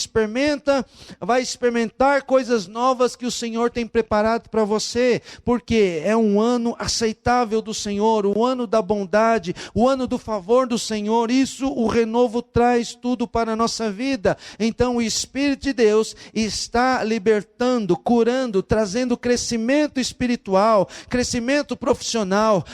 vai experimentar coisas novas que o Senhor tem preparado para você, porque é um ano aceitável do Senhor, o ano da bondade, o ano do favor do Senhor. Isso, o renovo traz tudo para a nossa vida. Então o Espírito de Deus está libertando, curando, trazendo crescimento espiritual, crescimento profissional,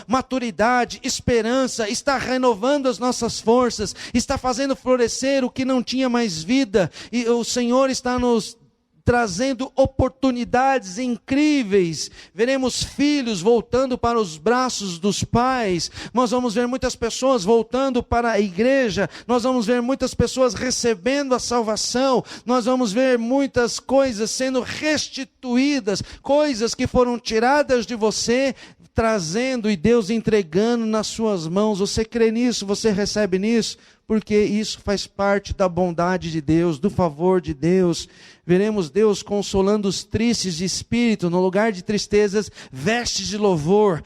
maturidade, esperança, está renovando as nossas forças, está fazendo florescer o que não tinha mais vida, e o Senhor está nos trazendo oportunidades incríveis. Veremos filhos voltando para os braços dos pais. Nós vamos ver muitas pessoas voltando para a igreja. Nós vamos ver muitas pessoas recebendo a salvação. Nós vamos ver muitas coisas sendo restituídas, coisas que foram tiradas de você, trazendo e Deus entregando nas suas mãos. Você crê nisso? Você recebe nisso? Porque isso faz parte da bondade de Deus, do favor de Deus. Veremos Deus consolando os tristes de espírito, no lugar de tristezas, vestes de louvor,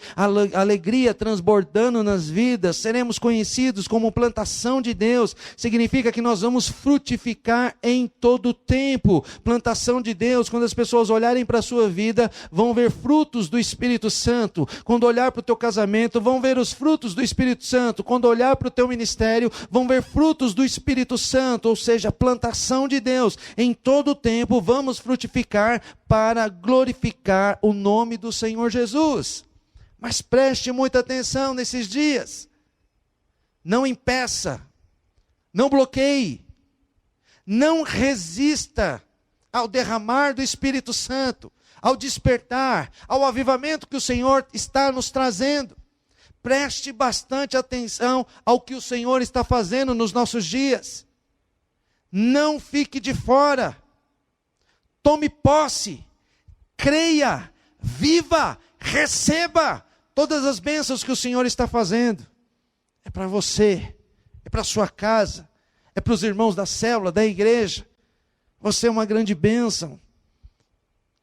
alegria transbordando nas vidas. Seremos conhecidos como plantação de Deus. Significa que nós vamos frutificar em todo o tempo. Plantação de Deus, quando as pessoas olharem para a sua vida, vão ver frutos do Espírito Santo. Quando olhar para o teu casamento, vão ver os frutos do Espírito Santo. Quando olhar para o teu ministério, vão ver frutos do Espírito Santo, ou seja, plantação de Deus. Em todo o tempo vamos frutificar para glorificar o nome do Senhor Jesus. Mas preste muita atenção nesses dias. Não impeça, não bloqueie, não resista ao derramar do Espírito Santo, ao despertar, ao avivamento que o Senhor está nos trazendo. Preste bastante atenção ao que o Senhor está fazendo nos nossos dias. Não fique de fora. Tome posse. Creia. Viva. Receba todas as bênçãos que o Senhor está fazendo. É para você. É para a sua casa. É para os irmãos da célula, da igreja. Você é uma grande bênção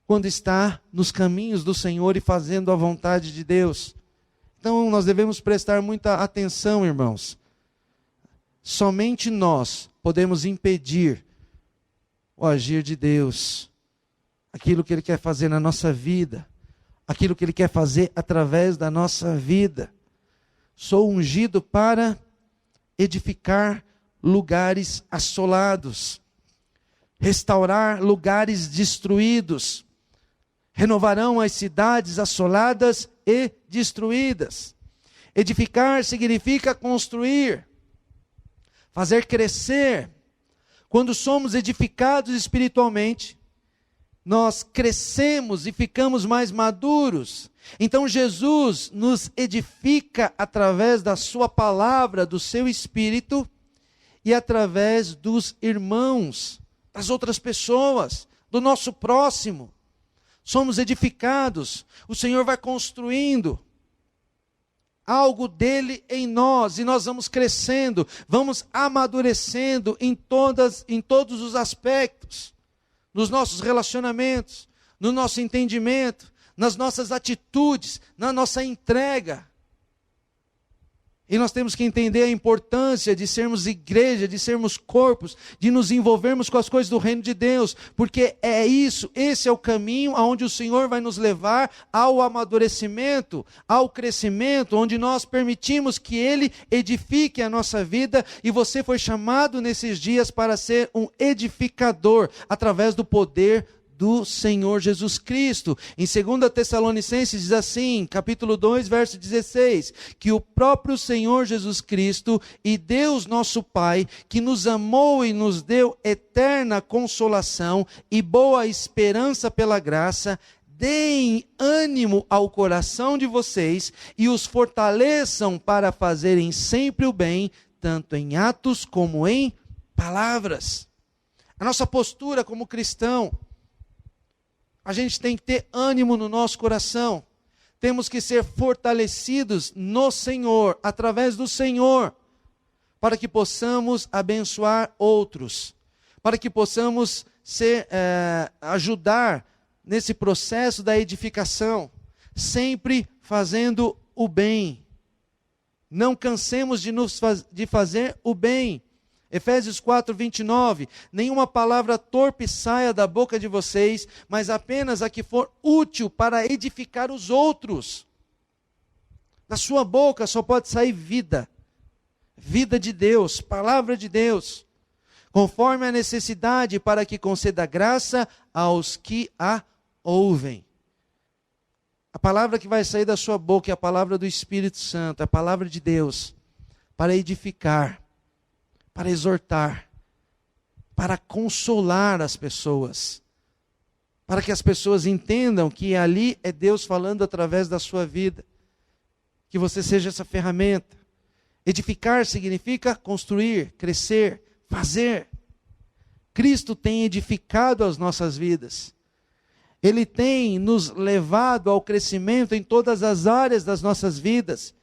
quando está nos caminhos do Senhor e fazendo a vontade de Deus. Então nós devemos prestar muita atenção, irmãos. Somente nós podemos impedir o agir de Deus, aquilo que Ele quer fazer na nossa vida, aquilo que Ele quer fazer através da nossa vida. Sou ungido para edificar lugares assolados, restaurar lugares destruídos, renovarão as cidades assoladas e destruídas. Edificar significa construir, fazer crescer. Quando somos edificados espiritualmente, nós crescemos e ficamos mais maduros. Então Jesus nos edifica através da sua palavra, do seu Espírito, e através dos irmãos, das outras pessoas, do nosso próximo. Somos edificados, o Senhor vai construindo algo dele em nós, e nós vamos crescendo, vamos amadurecendo em todos os aspectos, nos nossos relacionamentos, no nosso entendimento, nas nossas atitudes, na nossa entrega. E nós temos que entender a importância de sermos igreja, de sermos corpos, de nos envolvermos com as coisas do reino de Deus, porque é isso, esse é o caminho aonde o Senhor vai nos levar ao amadurecimento, ao crescimento, onde nós permitimos que Ele edifique a nossa vida, e você foi chamado nesses dias para ser um edificador, através do poder do Senhor Jesus Cristo. Em 2 Tessalonicenses diz assim, capítulo 2, verso 16, que o próprio Senhor Jesus Cristo e Deus nosso Pai, que nos amou e nos deu eterna consolação e boa esperança pela graça, deem ânimo ao coração de vocês e os fortaleçam para fazerem sempre o bem, tanto em atos como em palavras. A nossa postura como cristão, a gente tem que ter ânimo no nosso coração. Temos que ser fortalecidos no Senhor, através do Senhor, para que possamos abençoar outros, para que possamos ajudar nesse processo da edificação, sempre fazendo o bem. Não cansemos de fazer o bem. Efésios 4, 29, nenhuma palavra torpe saia da boca de vocês, mas apenas a que for útil para edificar os outros. Da sua boca só pode sair vida, vida de Deus, palavra de Deus, conforme a necessidade, para que conceda graça aos que a ouvem. A palavra que vai sair da sua boca é a palavra do Espírito Santo, a palavra de Deus, para edificar, para exortar, para consolar as pessoas, para que as pessoas entendam que ali é Deus falando através da sua vida. Que você seja essa ferramenta. Edificar significa construir, crescer, fazer. Cristo tem edificado as nossas vidas. Ele tem nos levado ao crescimento em todas as áreas das nossas vidas.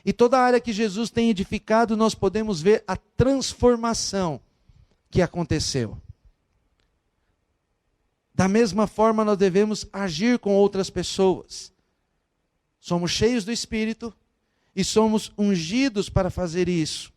E toda área que Jesus tem edificado, nós podemos ver a transformação que aconteceu. Da mesma forma, nós devemos agir com outras pessoas. Somos cheios do Espírito e somos ungidos para fazer isso.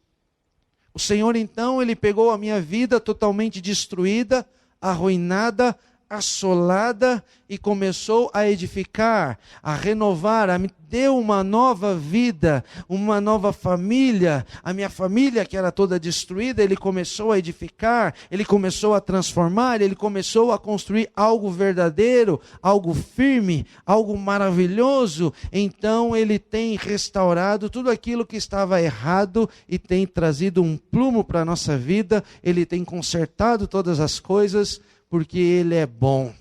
O Senhor, então, Ele pegou a minha vida totalmente destruída, arruinada, assolada e começou a edificar, a renovar, me deu uma nova vida, uma nova família. A minha família, que era toda destruída, Ele começou a edificar, Ele começou a transformar, Ele começou a construir algo verdadeiro, algo firme, algo maravilhoso. Então Ele tem restaurado tudo aquilo que estava errado e tem trazido um prumo para a nossa vida. Ele tem consertado todas as coisas, porque Ele é bom,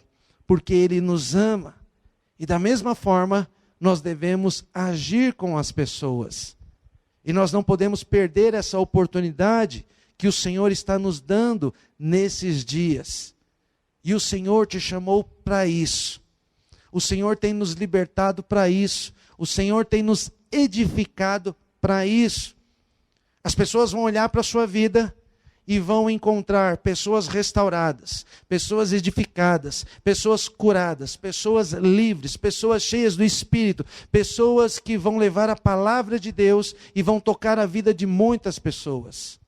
porque Ele nos ama. E da mesma forma, nós devemos agir com as pessoas. E nós não podemos perder essa oportunidade que o Senhor está nos dando nesses dias. E o Senhor te chamou para isso. O Senhor tem nos libertado para isso. O Senhor tem nos edificado para isso. As pessoas vão olhar para a sua vida e vão encontrar pessoas restauradas, pessoas edificadas, pessoas curadas, pessoas livres, pessoas cheias do Espírito, pessoas que vão levar a palavra de Deus e vão tocar a vida de muitas pessoas.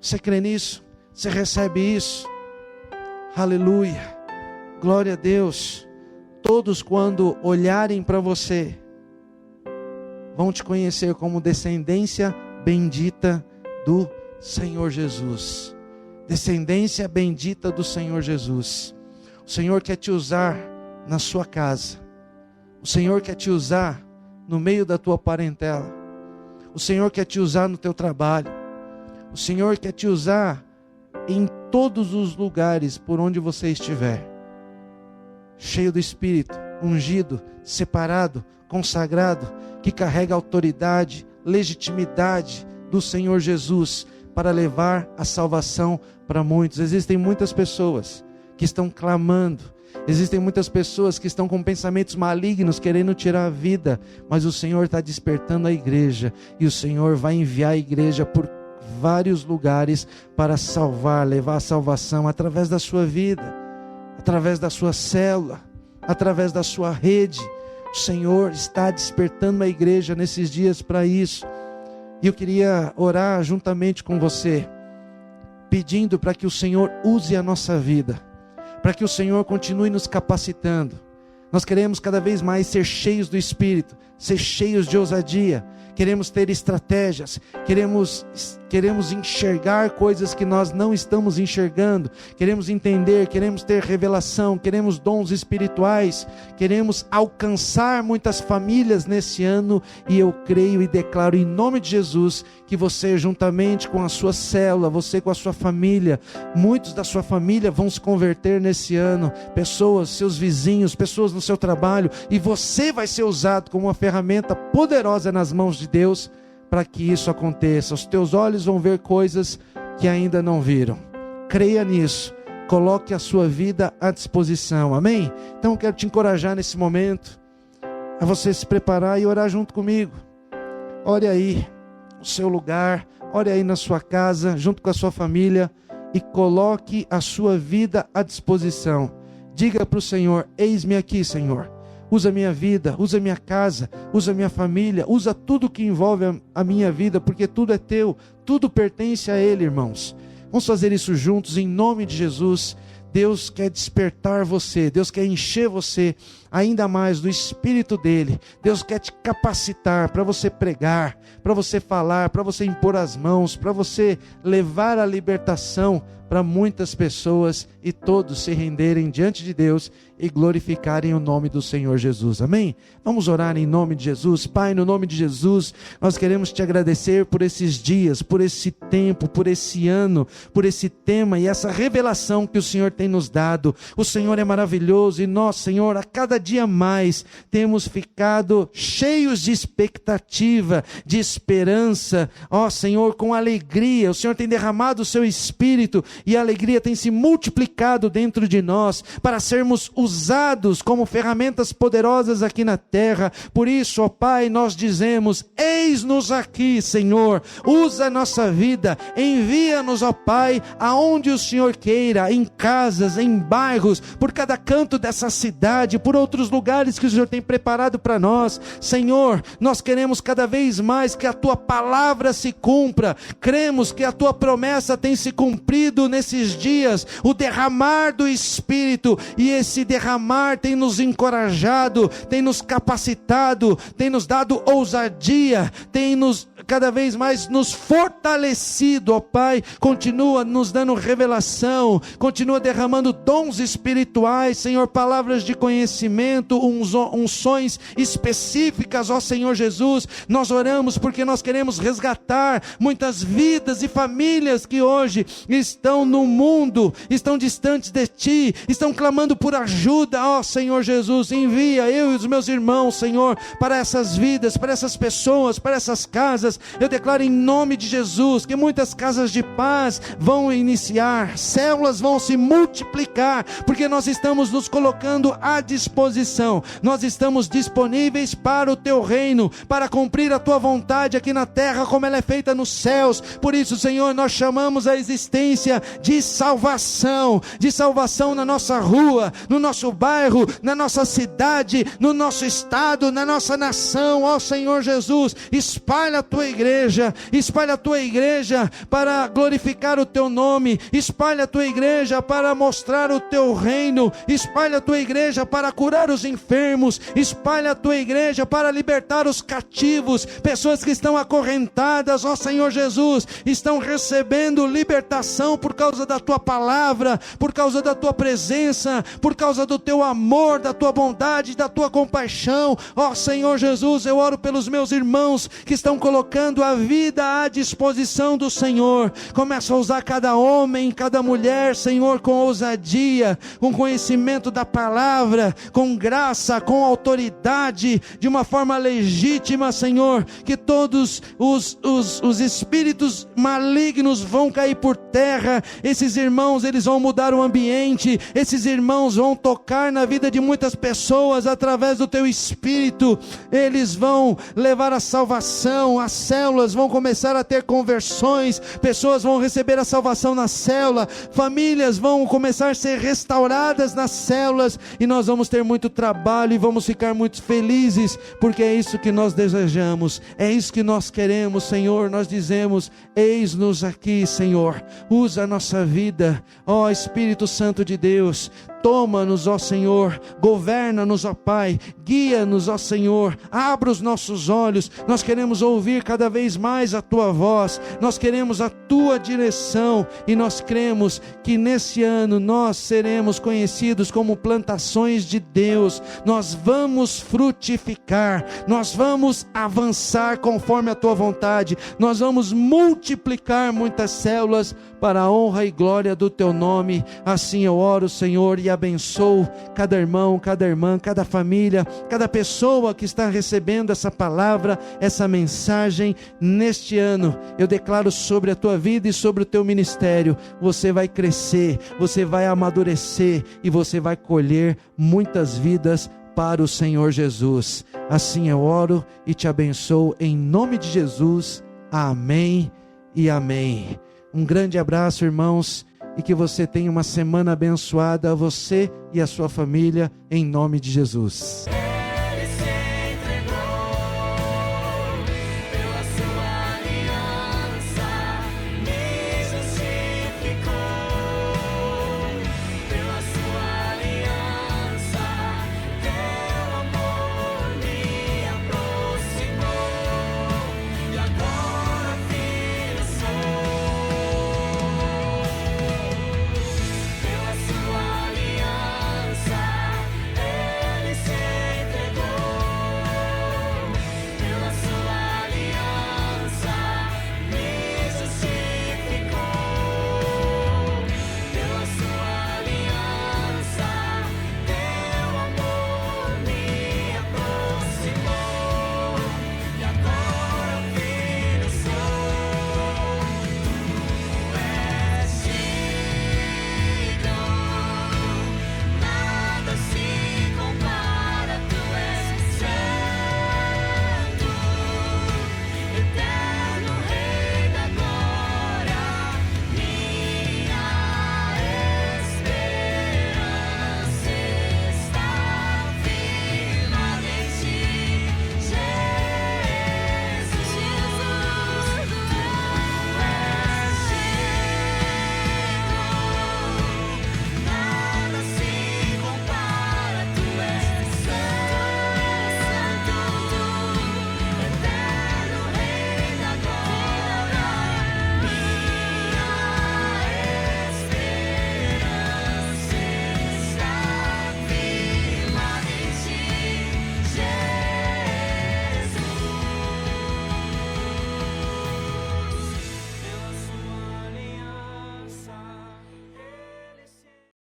Você crê nisso? Você recebe isso? Aleluia! Glória a Deus! Todos, quando olharem para você, vão te conhecer como descendência bendita do Senhor Jesus, descendência bendita do Senhor Jesus. O Senhor quer te usar na sua casa, o Senhor quer te usar no meio da tua parentela, o Senhor quer te usar no teu trabalho, o Senhor quer te usar em todos os lugares por onde você estiver, cheio do Espírito, ungido, separado, consagrado, que carrega autoridade, legitimidade do Senhor Jesus, para levar a salvação para muitos. Existem muitas pessoas que estão clamando, existem muitas pessoas que estão com pensamentos malignos, querendo tirar a vida, mas o Senhor está despertando a igreja, e o Senhor vai enviar a igreja por vários lugares para salvar, levar a salvação através da sua vida, através da sua célula, através da sua rede. O Senhor está despertando a igreja nesses dias para isso. E eu queria orar juntamente com você, pedindo para que o Senhor use a nossa vida, para que o Senhor continue nos capacitando. Nós queremos cada vez mais ser cheios do Espírito, ser cheios de ousadia, queremos ter estratégias, queremos enxergar coisas que nós não estamos enxergando, queremos entender, queremos ter revelação, queremos dons espirituais, queremos alcançar muitas famílias nesse ano, e eu creio e declaro em nome de Jesus, que você juntamente com a sua célula, você com a sua família, muitos da sua família vão se converter nesse ano, pessoas, seus vizinhos, pessoas no seu trabalho, e você vai ser usado como uma ferramenta poderosa nas mãos de Deus, para que isso aconteça. Os teus olhos vão ver coisas que ainda não viram. Creia nisso, coloque a sua vida à disposição, amém? Então eu quero te encorajar nesse momento, a você se preparar e orar junto comigo. Ore aí no seu lugar, ore aí na sua casa, junto com a sua família, e coloque a sua vida à disposição. Diga para o Senhor: eis-me aqui, Senhor. Usa a minha vida, usa a minha casa, usa a minha família, usa tudo que envolve a minha vida, porque tudo é teu, tudo pertence a Ele, irmãos. Vamos fazer isso juntos, em nome de Jesus. Deus quer despertar você, Deus quer encher você ainda mais do Espírito dele. Deus quer te capacitar para você pregar, para você falar, para você impor as mãos, para você levar a libertação para muitas pessoas e todos se renderem diante de Deus e glorificarem o nome do Senhor Jesus. Amém? Vamos orar em nome de Jesus. Pai, no nome de Jesus, nós queremos te agradecer por esses dias, por esse tempo, por esse ano, por esse tema e essa revelação que o Senhor tem nos dado. O Senhor é maravilhoso e nós, Senhor, a cada dia mais temos ficado cheios de expectativa, de esperança. Ó Senhor, com alegria, o Senhor tem derramado o seu Espírito e a alegria tem se multiplicado dentro de nós para sermos usados como ferramentas poderosas aqui na terra. Por isso, ó Pai, nós dizemos: eis-nos aqui, Senhor, usa a nossa vida, envia-nos, ó Pai, aonde o Senhor queira, em casas, em bairros, por cada canto dessa cidade, por outros lugares que o Senhor tem preparado para nós. Senhor, nós queremos cada vez mais que a Tua palavra se cumpra, cremos que a Tua promessa tem se cumprido nesses dias, o derramar do Espírito, e esse derramar tem nos encorajado, tem nos capacitado, tem nos dado ousadia, tem nos cada vez mais nos fortalecido, ó Pai. Continua nos dando revelação, continua derramando dons espirituais, Senhor, palavras de conhecimento, unções específicas, ó Senhor Jesus. Nós oramos porque nós queremos resgatar muitas vidas e famílias que hoje estão no mundo, estão distantes de Ti, estão clamando por ajuda. Ó Senhor Jesus, envia eu e os meus irmãos, Senhor, para essas vidas, para essas pessoas, para essas casas. Eu declaro em nome de Jesus que muitas casas de paz vão iniciar, células vão se multiplicar, porque nós estamos nos colocando à disposição, nós estamos disponíveis para o Teu reino, para cumprir a Tua vontade aqui na terra como ela é feita nos céus. Por isso, Senhor, nós chamamos a existência de salvação na nossa rua, no nosso bairro, na nossa cidade, no nosso estado, na nossa nação. Ó Senhor Jesus, espalha a Tua igreja para glorificar o Teu nome, espalha a Tua igreja para mostrar o Teu reino, espalha a Tua igreja para curar os enfermos, espalha a Tua igreja para libertar os cativos, pessoas que estão acorrentadas, ó Senhor Jesus, estão recebendo libertação por causa da Tua palavra, por causa da Tua presença, por causa do Teu amor, da Tua bondade, da Tua compaixão. Ó Senhor Jesus, eu oro pelos meus irmãos que estão colocando a vida à disposição do Senhor. Começa a usar cada homem, cada mulher, Senhor, com ousadia, com conhecimento da palavra, com graça, com autoridade, de uma forma legítima, Senhor, que todos os espíritos malignos vão cair por terra. Esses irmãos, eles vão mudar o ambiente, esses irmãos vão tocar na vida de muitas pessoas através do Teu Espírito, eles vão levar a salvação, as células vão começar a ter conversões, pessoas vão receber a salvação na célula, famílias vão começar a ser restauradas nas células, e nós vamos ter muito trabalho e vamos ficar muito felizes, porque é isso que nós desejamos, é isso que nós queremos, Senhor. Nós dizemos: eis-nos aqui, Senhor, usa a nossa vida, ó Espírito Santo de Deus, toma-nos, ó Senhor, governa-nos, ó Pai, guia-nos, ó Senhor, abra os nossos olhos. Nós queremos ouvir cada vez mais a Tua voz, nós queremos a Tua direção, e nós cremos que nesse ano nós seremos conhecidos como plantações de Deus. Nós vamos frutificar, nós vamos avançar conforme a Tua vontade, nós vamos multiplicar muitas células para a honra e glória do Teu nome. Assim eu oro, Senhor, e abençoo cada irmão, cada irmã, cada família, cada pessoa que está recebendo essa palavra, essa mensagem neste ano. Eu declaro sobre a tua vida e sobre o teu ministério: você vai crescer, você vai amadurecer e você vai colher muitas vidas para o Senhor Jesus. Assim eu oro e te abençoo em nome de Jesus. Amém e amém. Um grande abraço, irmãos, e que você tenha uma semana abençoada, você e a sua família, em nome de Jesus.